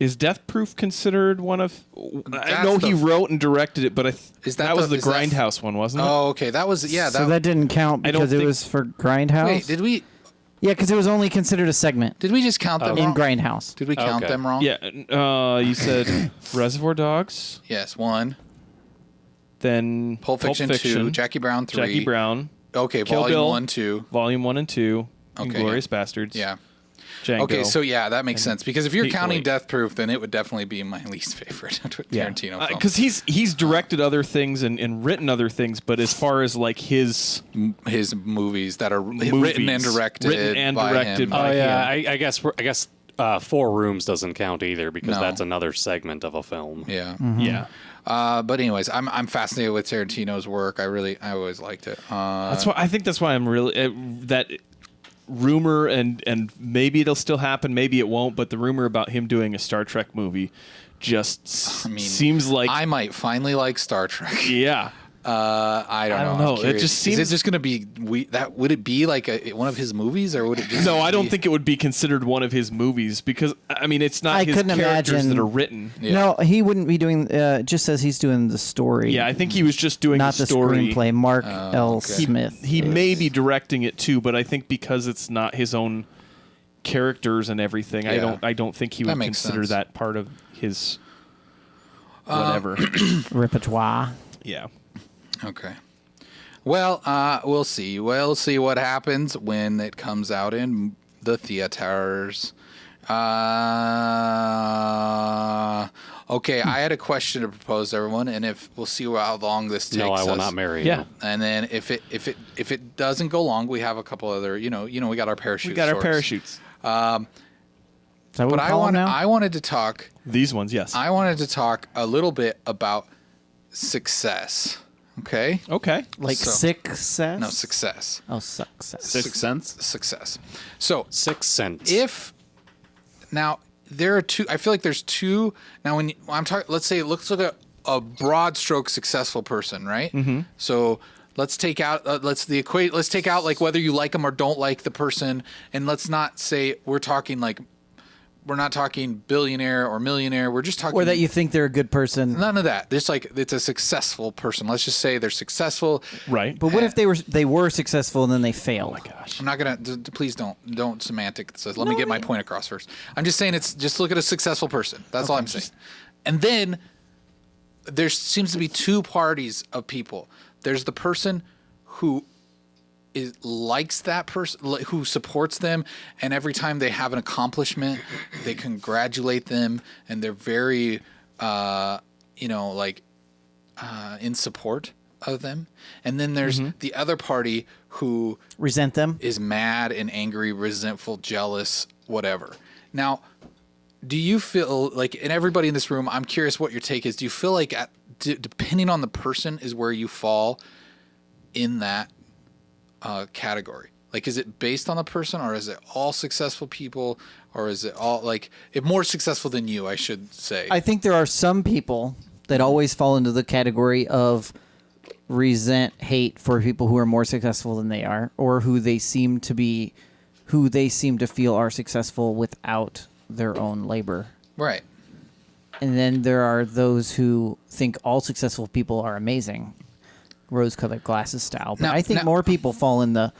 Is Death Proof considered one of? I That's know the- he wrote and directed it, but Is that that was the- the is that- Grindhouse one, wasn't it? Oh, okay. That was so that didn't count I don't because it think- was for Grindhouse. Wait, did we Yeah, because it was only considered a segment just count them in wrong? Grindhouse. Did we count Okay. them wrong? Yeah. You said Reservoir Dogs, Yes, 1. then Pulp Fiction 2, Jackie Brown 3. Jackie Brown, Okay, Kill Volume Bill. 1, 2. Volume 1 and 2, Okay, Inglorious Bastards. Yeah. Django. Okay, so yeah, that makes sense because if you're Hateful counting Eight. Death Proof, then it would definitely be my least favorite Tarantino film. because he's directed other things and written other things, but as far as like his His movies that are written and directed by him. Oh yeah, I guess 4 Rooms doesn't count either because No. that's another segment of a film. Yeah. yeah. But anyways, I'm fascinated with Tarantino's work. I always liked it. That's why I think that's why I'm really that rumor and maybe it'll still happen, maybe it won't. But the rumor about him doing a Star Trek movie just seems like I might finally like Star Trek. yeah. I don't know. know. I'm It curious. just Is seems- it just going to be would it be like one of his movies or would it just No, I don't be- think it would be considered one of his movies because I mean it's not I his couldn't characters imagine- that are written. Yeah. No, he wouldn't be doing. It just says he's doing the story. Yeah, I think he was just doing not the the story. screenplay. Mark L. okay. Smith. He is. may be directing it too, but I think because it's not his own characters and everything, Yeah. I don't think he That would makes consider sense. that part of his whatever. repertoire. Yeah. Okay. Well, we'll see. We'll see what happens when it comes out in the theaters. Okay, I had a question to propose to everyone, and if we'll see how long this takes. No, I will us. not marry Yeah. you. And then if it doesn't go long, we have a couple other, we got our parachute. We got our stories. parachutes. Is that what But we call them now? I wanted to talk. These ones, yes. I wanted to talk a little bit about success. Okay. Okay. like so- success? No, success. Oh, success. Sixth Sense. Success. So 6 cents. if now there are two, I feel like there's two. Now when I'm talking, let's look at a broad stroke successful person, right? Mm-hmm. So let's take out let's take out like whether you like them or don't like the person, and let's not say we're not talking billionaire or millionaire. We're just talking Or that you think they're a good person. none of that. Just like it's a successful person. Let's just say they're successful. Right. But what if they were successful and then they failed? I'm not gonna. Please don't semantic. So let me get my point across first. I'm just saying just look at a successful person. That's all I'm saying. And then there seems to be two parties of people. There's the person who likes that person, who supports them, and every time they have an accomplishment, they congratulate them, and they're very, in support of them. And then there's the other party who Resent them? is mad and angry, resentful, jealous, whatever. Now, do you feel like, and everybody in this room, I'm curious what your take is. Do you feel like, depending on the person, is where you fall in that category? Like, is it based on the person, or is it all successful people, or is it all like if more successful than you? I should say. I think there are some people that always fall into the category of hate for people who are more successful than they are, or who they seem to feel are successful without their own labor. Right. And then there are those who think all successful people are amazing, rose-colored glasses style. But I think more people fall in the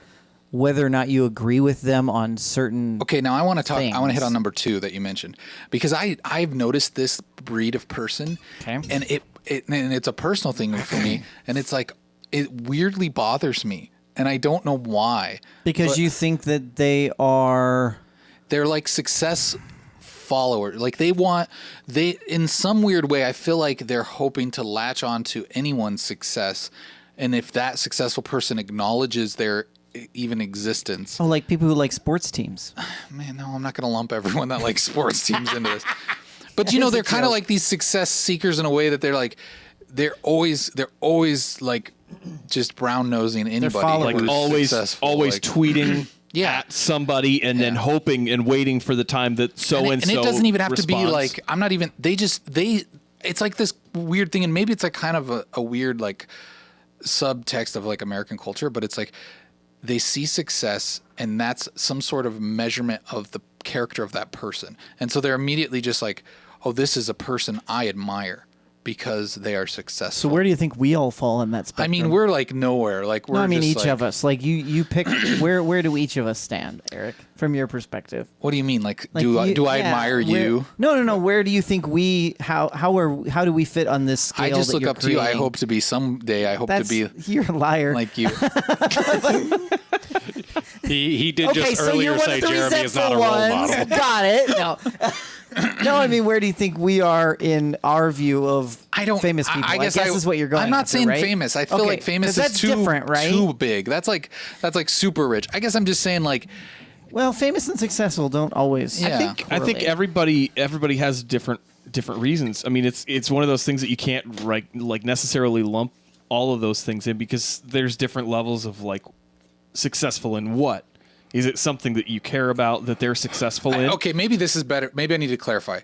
whether or not you agree with them on certain. Okay, now I want to talk. I want to hit things. on number 2 that you mentioned, because I've noticed this breed of person, Okay. and it's a personal thing for me, and it's like it weirdly bothers me, and I don't know why. Because but you think that they're like success followers. Like they in some weird way, I feel like they're hoping to latch on to anyone's success, and if that successful person acknowledges their even existence. like people who like sports teams. Man, no, I'm not going to lump everyone that likes sports teams into this. But they're kind of like these success seekers in a way that they're always like just brown nosing anybody. followers. Like who's always successful. Like, tweeting Yeah. at somebody and then Yeah. hoping and waiting for the time that so and so. And it doesn't even have to be responds. like, I'm not even, it's like this weird thing, and maybe it's like kind of a weird like subtext of like American culture, but it's like they see success and that's some sort of measurement of the character of that person. And so they're immediately just like, oh, this is a person I admire because they are successful. So where do you think we all fall in that spectrum? I mean, we're like nowhere. Like we're No, I mean just each like, of us. Like you pick where do each of us stand, Eric, from your perspective? What do you mean? Like, Like do I yeah, admire where- you? No. Where do you think how do we fit on this scale? I just that look you're up to you. I creating? hope to be someday. I hope That's to be you're a liar. like you. He did okay, just so you're earlier one say of the Jeremy is not a resentful role ones. model. Got it. No. No, I mean, where do you think we are in our view of I don't. famous people? I guess is what you're going. I'm not after, saying right? famous. I feel Okay, like famous 'cause is that's too different, right? too big. That's like super rich. I guess I'm just saying like Well, famous and successful don't always. Yeah. I think correlate. everybody has different reasons. I mean, it's one of those things that you can't like necessarily lump all of those things in because there's different levels of like successful in what. Is it something that you care about that they're successful in? okay, maybe this is better. Maybe I need to clarify.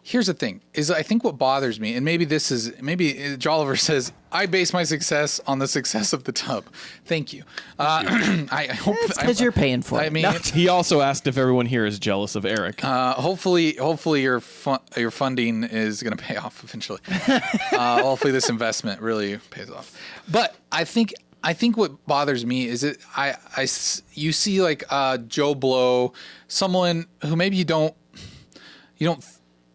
Here's the thing: is I think what bothers me, and maybe Jolliver says I base my success on the success of the tub. Thank you. I hope because you're paying for it. I mean, No. He also asked if everyone here is jealous of Eric. hopefully your funding is going to pay off eventually. Hopefully this investment really pays off. But I think what bothers me is you see like Joe Blow, someone who maybe you don't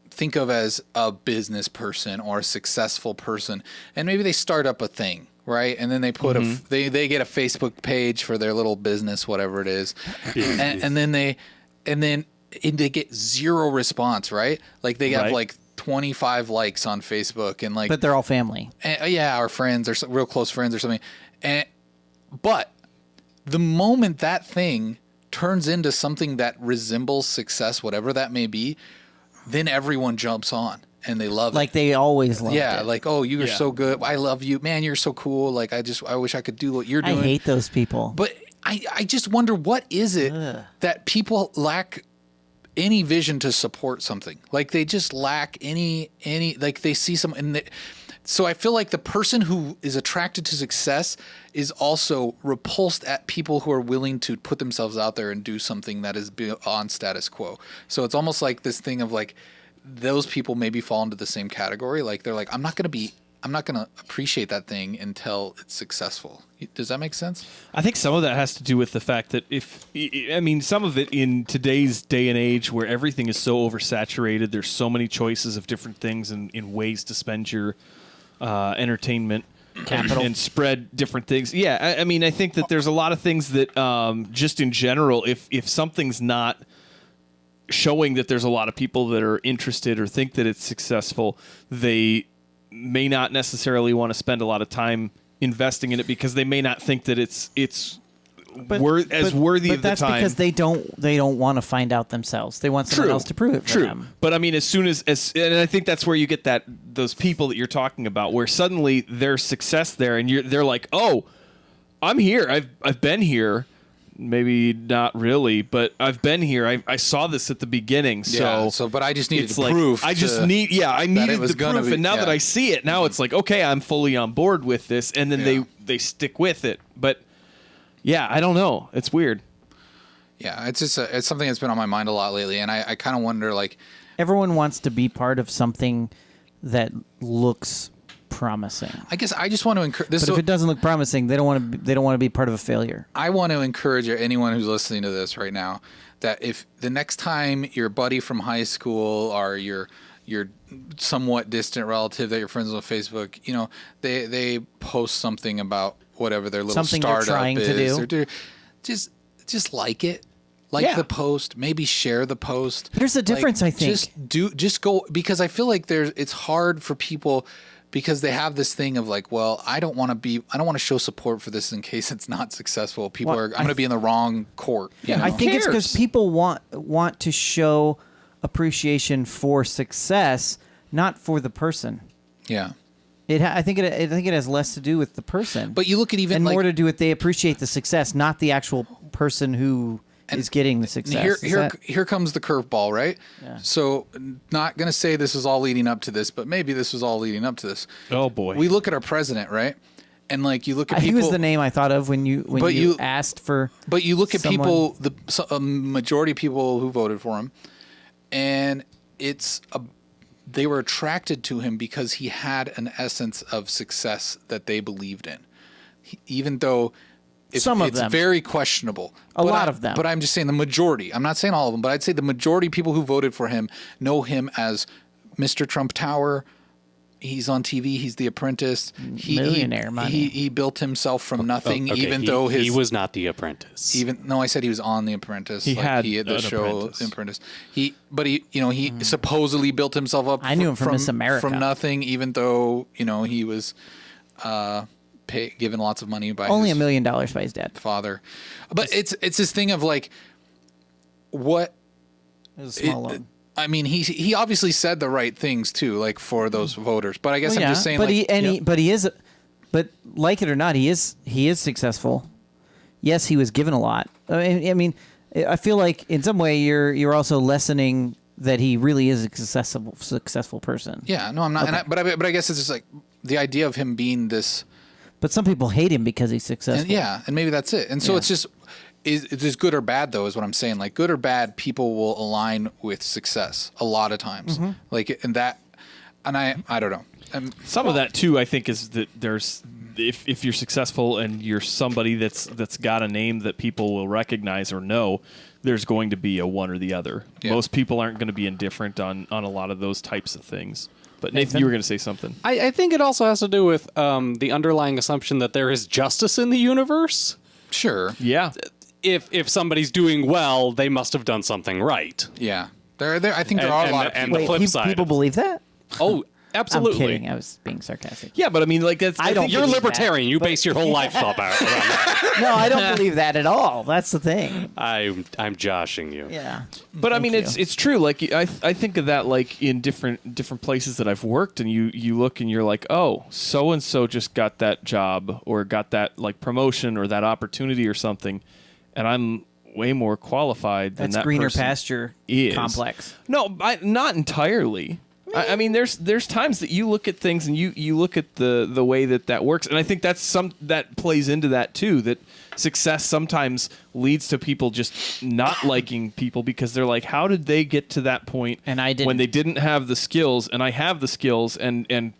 think of as a business person or a successful person, and maybe they start up a thing, right? And then they put they get a Facebook page for their little business, whatever it is, and then they get zero response, right? Like they have Right. like 25 likes on Facebook and like, But they're all family. yeah, our friends or real close friends or something. But the moment that thing turns into something that resembles success, whatever that may be, then everyone jumps on and they love it. Like they always loved Yeah, it. like, oh, you are Yeah. so good. I love you. Man, you're so cool. Like, I wish I could do what you're I doing. hate those people. But I just wonder, what is it that people lack any vision to support something? Like, they just lack any like, they see some, and so I feel like the person who is attracted to success is also repulsed at people who are willing to put themselves out there and do something that is beyond status quo. So it's almost like this thing of like, those people maybe fall into the same category. Like, they're like, I'm not going to appreciate that thing until it's successful. Does that make sense? I think some of that has to do with the fact that some of it in today's day and age where everything is so oversaturated, there's so many choices of different things and in ways to spend your entertainment capital and spread different things. Yeah, I think that there's a lot of things that just in general, if something's not showing that there's a lot of people that are interested or think that it's successful, they may not necessarily want to spend a lot of time investing in it because they may not think that it's worthy But of the that's time. because they don't want to find out themselves. They want someone else to prove it for them. But I mean, as soon as and I think that's where you get those people that you're talking about, where suddenly there's success there, and they're like, oh, I'm here. I've been here. Maybe not really, but I've been here. I saw this at the beginning, But I just needed it's the like, proof. I needed it was the gonna proof, be- and now that yeah. I see it, now it's like, okay, I'm fully on board with this, and then Yeah. they stick with it. But yeah, I don't know. It's weird. Yeah, it's just it's something that's been on my mind a lot lately, and I kind of wonder, like, Everyone wants to be part of something that looks promising. I guess I just want to encourage this. But if it doesn't look promising, they don't want to. They don't want to be part of a failure. I want to encourage anyone who's listening to this right now that if the next time your buddy from high school or your somewhat distant relative that you're friends with on Facebook, they post something about whatever their little Something they're startup trying to is, do. or just like it. Like Yeah. the post, maybe share the post. There's a difference, I think. Just go, because I feel like it's hard for people because they have this thing of like, well, I don't want to show support for this in case it's not successful. Well, I'm going to be in the wrong court. You know? I think it's because cares? people want to show appreciation for success, not for the person. Yeah. I think it has less to do with the person, But you look at even and like, more to do with they appreciate the success, not the actual person who is getting the success. Here comes the curveball, right? Yeah. So, not going to say this was all leading up to this, but maybe this was all leading up to this. Oh boy. We look at our president, right? And like you look at He people. was the name I thought of when you asked for. But you look at someone- people, a majority of people who voted for him, and they were attracted to him because he had an essence of success that they believed in, even though it's them. very questionable. A lot of them. But I'm just saying the majority. I'm not saying all of them, but I'd say the majority of people who voted for him know him as Mr. Trump Tower. He's on TV. He's the apprentice. Millionaire money. He built himself from nothing, Okay, even though he was not the apprentice. I said he was on The Apprentice. He had the an show apprentice. Apprentice. He supposedly built himself up. I knew him from Miss America. from nothing, even though he was given lots of money by Only his $1 million by his dad. father. But it's this thing of like, what? It was a small loan. I mean, he obviously said the right things too, like for those voters. But I guess Well, I'm yeah, just saying, but like, he is, but like it or not, he is successful. Yes, he was given a lot. I mean, I feel like in some way you're also lessening that he really is a successful person. yeah, no, I'm not. Okay. But I guess it's just like the idea of him being this. But some people hate him because he's successful. And maybe that's it. And so Yeah. it's just, is this good or bad though? Is what I'm saying. Like good or bad, people will align with success a lot of times. Mm-hmm. Like and I don't know. Some of that too, I think, is that there's if you're successful and you're somebody that's got a name that people will recognize or know, there's going to be a one or the other. Yeah. Most people aren't going to be indifferent on a lot of those types of things. But Nathan, you were going to say something. I think it also has to do with the underlying assumption that there is justice in the universe. Sure. Yeah. If somebody's doing well, they must have done something right. Yeah. I think there are a lot of and people. the flip side. People believe that? Oh, I'm absolutely. kidding. I was being sarcastic. Yeah, but I mean, like that's. I don't You're believe that, libertarian. You base your whole life about around that. No, I don't believe that at all. That's the thing. I'm joshing you. Yeah. But I Thank mean, you. it's true. Like I think of that like in different places that I've worked, and you look and you're like, oh, so and so just got that job or got that like promotion or that opportunity or something, and I'm way more qualified than That's that greener person pasture is. complex. No, not entirely. I mean, there's times that you look at things and you look at the way that works, and I think that plays into that too. That success sometimes leads to people just not liking people because they're like, how did they get to that point? And I didn't. When they didn't have the skills, and I have the skills, and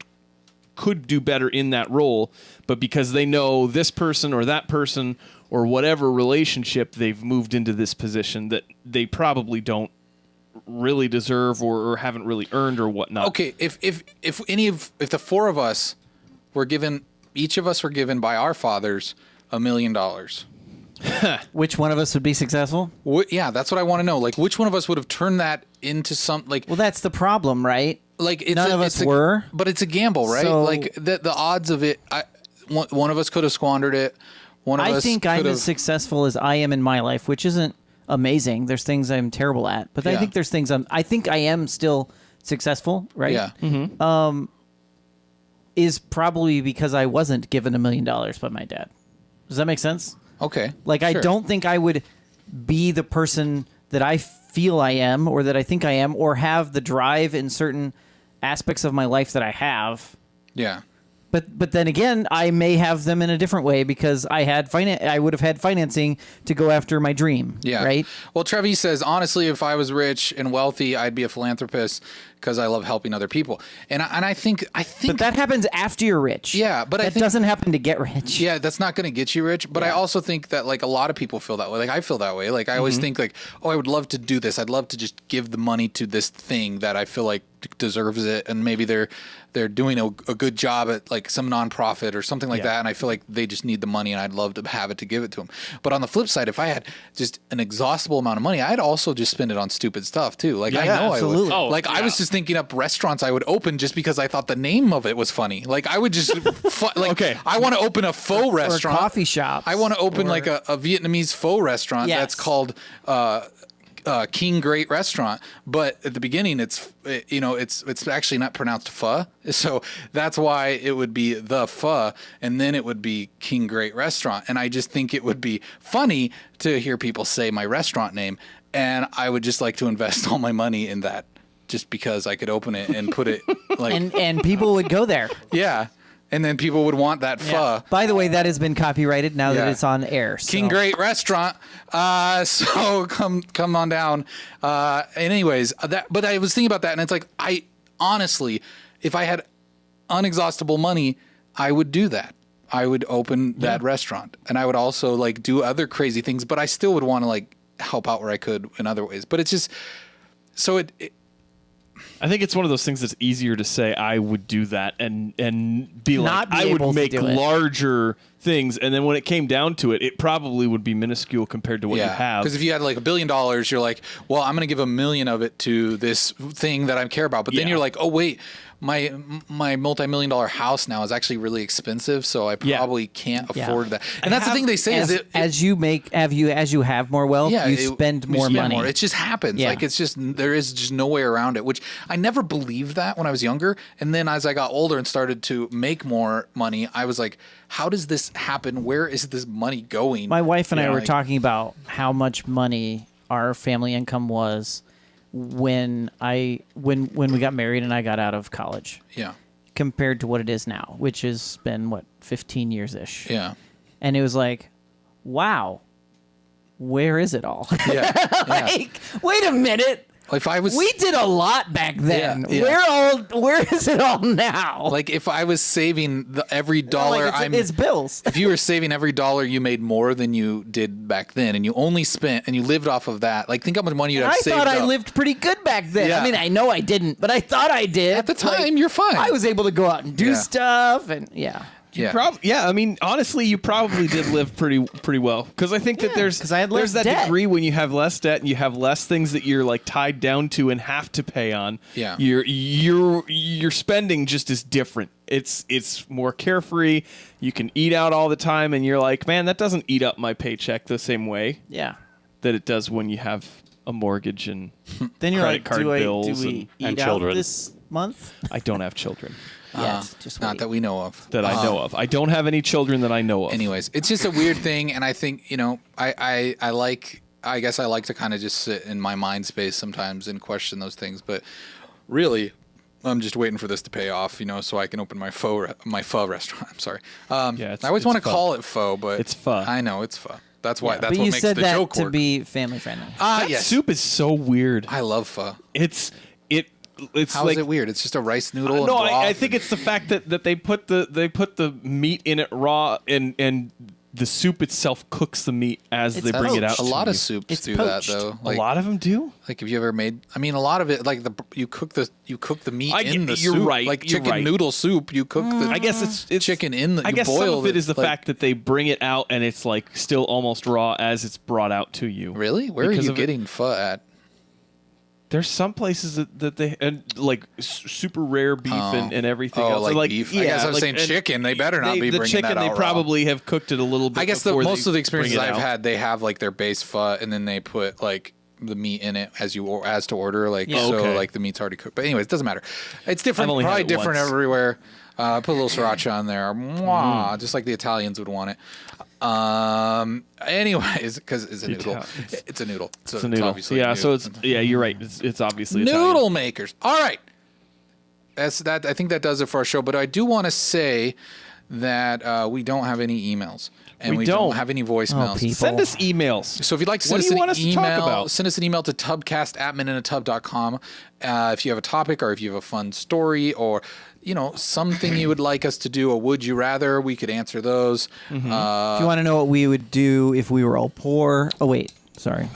could do better in that role, but because they know this person or that person or whatever relationship, they've moved into this position that they probably don't really deserve or haven't really earned or whatnot. Okay, if the four of us were given, each of us were given by our fathers $1 million. Which one of us would be successful? Yeah, that's what I want to know. Like, which one of us would have turned that into some like? Well, that's the problem, right? Like it's None of us were. But it's a gamble, right? So- like the odds of it. One of us could have squandered it. One of I us. think I'm could as have- successful as I am in my life, which isn't amazing. There's things I'm terrible at, but I Yeah. think there's things I think I am still successful, right? Yeah. Is probably because I wasn't given $1 million by my dad. Does that make sense? Okay. Like, I Sure. don't think I would be the person that I feel I am or that I think I am or have the drive in certain aspects of my life that I have. Yeah. But then again, I may have them in a different way because I would have had financing to go after my dream. Yeah. Right? Well, Trevi says, honestly, if I was rich and wealthy, I'd be a philanthropist because I love helping other people. And I think. But that happens after you're rich. Yeah, but I that think- doesn't happen to get rich. Yeah, that's not going to get you rich. But I also think that like a lot of people feel that way. Like I feel that way. Like I always think like, oh, I would love to do this. I'd love to just give the money to this thing that I feel like deserves it, and maybe they're doing a good job at like some nonprofit or something like that, and I feel like they just need the money, and I'd love to have it to give it to them. But on the flip side, if I had just an exhaustible amount of money, I'd also just spend it on stupid stuff too. Like I know absolutely. I would. Oh, Like I yeah. was just thinking up restaurants I would open just because I thought the name of it was funny. Like I would just Okay. I want to open a faux restaurant, coffee shop. I want to open like a Vietnamese faux restaurant Yes. that's called King Great Restaurant, but at the beginning it's actually not pronounced pho, so that's why it would be the pho, and then it would be King Great Restaurant. And I just think it would be funny to hear people say my restaurant name, and I would just like to invest all my money in that, just because I could open it and put it like and people would go there. yeah, and then people would want that pho. By the way, that has been copyrighted now that Yeah. it's on air. So. King Great Restaurant. So come on down. Anyways, but I was thinking about that, and it's like I honestly, if I had unexhaustible money, I would do that. I would open that restaurant, and I would also like do other crazy things. But I still would want to like help out where I could in other ways. But it's just so it I think it's one of those things that's easier to say I would do that and be Not like be I able would to make do it. larger things, and then when it came down to it, it probably would be minuscule compared to what you have. Because if you had like $1 billion, you're like, well, I'm going to give $1 million of it to this thing that I care about. But then Yeah. you're like, oh wait, my multi-million-dollar house now is actually really expensive, so I Yeah. probably can't Yeah. afford that. And that's the thing they say as, is as you have more wealth, you spend more money. It just happens. Yeah. Like it's just there is just no way around it. Which I never believed that when I was younger, and then as I got older and started to make more money, I was like, how does this happen? Where is this money going? My wife and I were like- talking about how much money our family income was when we got married and I got out of college Yeah, compared to what it is now, which has been 15 years ish. yeah, And it was like, wow, where is it all? yeah. Like, wait a minute. If I was We did a lot back then. Yeah, yeah. Where is it all now? like if I was saving every dollar Like, it's bills. if you were saving every dollar you made more than you did back then, and you only spent and you lived off of that, like think how much money you'd have I saved thought I up. lived pretty good back then. Yeah. I mean, I know I didn't, but I thought I did. At the time, you're fine. I was able to go out and do Yeah. stuff, and yeah. Yeah. I mean, honestly, you probably did live pretty well, because I think that there's 'cause I had less that debt. degree when you have less debt and you have less things that you're like tied down to and have to pay on. Yeah. Your spending just is different. It's more carefree. You can eat out all the time, and you're like, man, that doesn't eat up my paycheck the same way Yeah. that it does when you have a mortgage and Then you're credit like, card do bills we eat and out children. this month? I don't have children Just Not wait. that we know of. that I know of. I don't have any children that I know of. Anyways, it's just a weird thing, and I think I guess I like to kind of just sit in my mind space sometimes and question those things, but really, I'm just waiting for this to pay off, so I can open my pho restaurant. I'm sorry. Yeah, I always want to pho. call it pho, but It's pho. I know it's pho. That's why. That's But what you makes said the that joke to work. be family friendly. That Yes. soup is so weird. I love pho. It's How like is it weird? It's just a rice noodle. and no, broth I think and- it's the fact that they put the meat in it raw, and the soup itself cooks the meat as they bring it out. A to lot you. of soups It's do poached. that though. A lot of them do. Like, have you ever made? I mean, a lot of it, like you cook the meat I in get- the you're soup. right, Like you're chicken right. noodle soup, you cook the. I guess it's chicken in the. I you guess boil some of it is the like- fact that they bring it out and it's like still almost raw as it's brought out to you. Really, where Because are you of it. getting pho at? There's some places that they and like super rare beef and everything Oh, else. like beef. I guess I was saying and chicken. They better not be the bringing chicken. that They out raw. probably have cooked it a little bit. I guess before most they of the bring experiences it I've out. had, they have like their base pho, and then they put like the meat in it as to order. Like Yeah. so, Okay. like the meat's already cooked. But anyways, it doesn't matter. It's different. I've only had Probably it different once. everywhere. Put a little sriracha on there, Mwah, just like the Italians would want it. Anyways, because it's a noodle. Italians. It's a noodle. So It's a noodle. obviously Yeah, a so noodle. you're right. It's obviously Noodle Italian. makers. All right. That's that. I think that does it for our show. But I do want to say that we don't have any emails, and We we don't don't. have any voicemails. people. Send us emails. So if you'd like to What send do you want us us an to talk email, about? send us an email to tubcast@minuteatub.com. If you have a topic, or if you have a fun story, or something you would like us to do, a would you rather, we could answer those. If you want to know what we would do if we were all poor. Oh wait, sorry.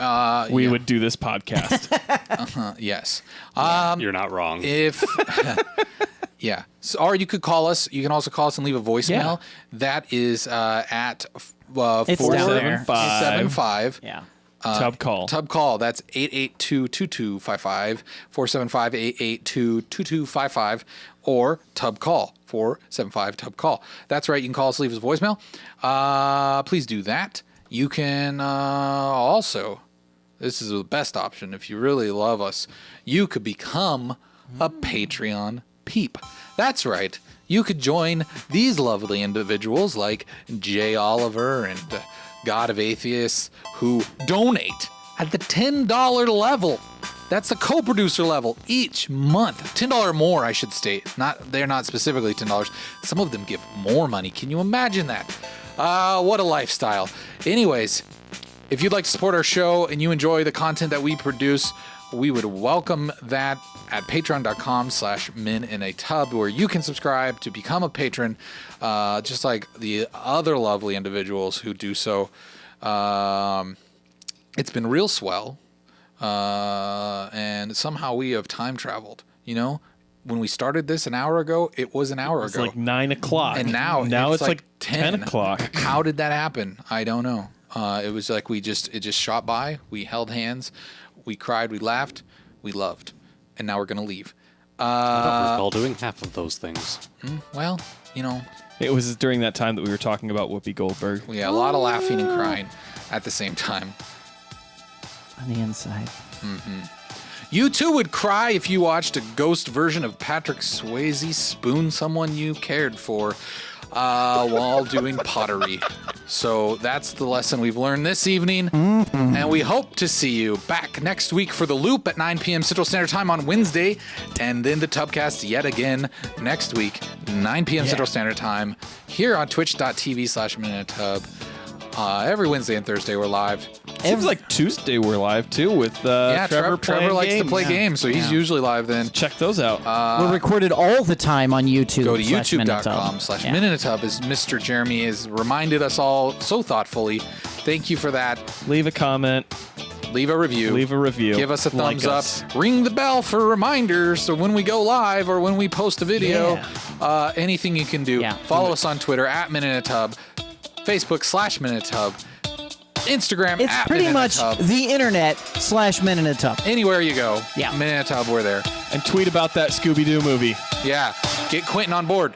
We would do this podcast. Yes. You're not wrong. If yeah, or you could call us. You can also call us and leave a voicemail. That is at It's down there. 475. Yeah. Tub call. Tub call. That's 882-2255, 475-882-2255, or Tub call, 475 Tub call. That's right. You can call us, leave us a voicemail. Please do that. You can also, this is the best option. If you really love us, you could become a Patreon peep. That's right. You could join these lovely individuals like Jay Oliver and God of Atheists who donate at the $10 level. That's the co-producer level each month. $10 more, I should state. They're not specifically $10. Some of them give more money. Can you imagine that? What a lifestyle. Anyways, if you'd like to support our show and you enjoy the content that we produce, we would welcome that at patreon.com/meninatub, where you can subscribe to become a patron, just like the other lovely individuals who do so. It's been real swell, and somehow we have time traveled. When we started this an hour ago, it was an hour It's ago. like 9 o'clock. And now it's like 10 o'clock. How did that happen? I don't know. It was like it just shot by. We held hands, we cried, we laughed, we loved, and now we're gonna leave. I don't recall doing half of those things. Well, It was during that time that we were talking about Whoopi Goldberg. we had a lot of laughing and crying at the same time. On the inside. You too would cry if you watched a ghost version of Patrick Swayze spoon someone you cared for while doing pottery. So that's the lesson we've learned this evening. And we hope to see you back next week for The Loop at 9 p.m. Central Standard Time on Wednesday. And then the Tubcast yet again next week, 9 p.m. Central Standard Time, here on twitch.tv/minuteatub. Every Wednesday and Thursday we're live. Seems like Tuesday we're live too with Trevor Trevor likes to play games, so he's usually live then. Check those out. We're recorded all the time on YouTube. Go to /Minuteatub. youtube.com/minuteatub, as Mr. Jeremy has reminded us all so thoughtfully. Thank you for that. Leave a comment. leave a review. Leave a review. Give us a thumbs Like up. us. Ring the bell for reminders so when we go live or when we post a video. Yeah. Anything you can do. Yeah. Follow us on Twitter at Minute in a Tub, Facebook /Minute Tub, Instagram It's at pretty Minute in a much Tub. the internet /Men in a Tub. Anywhere you go, Yeah. Minute in a Tub, we're there. And tweet about that Scooby-Doo movie. Yeah. Get Quinten on board.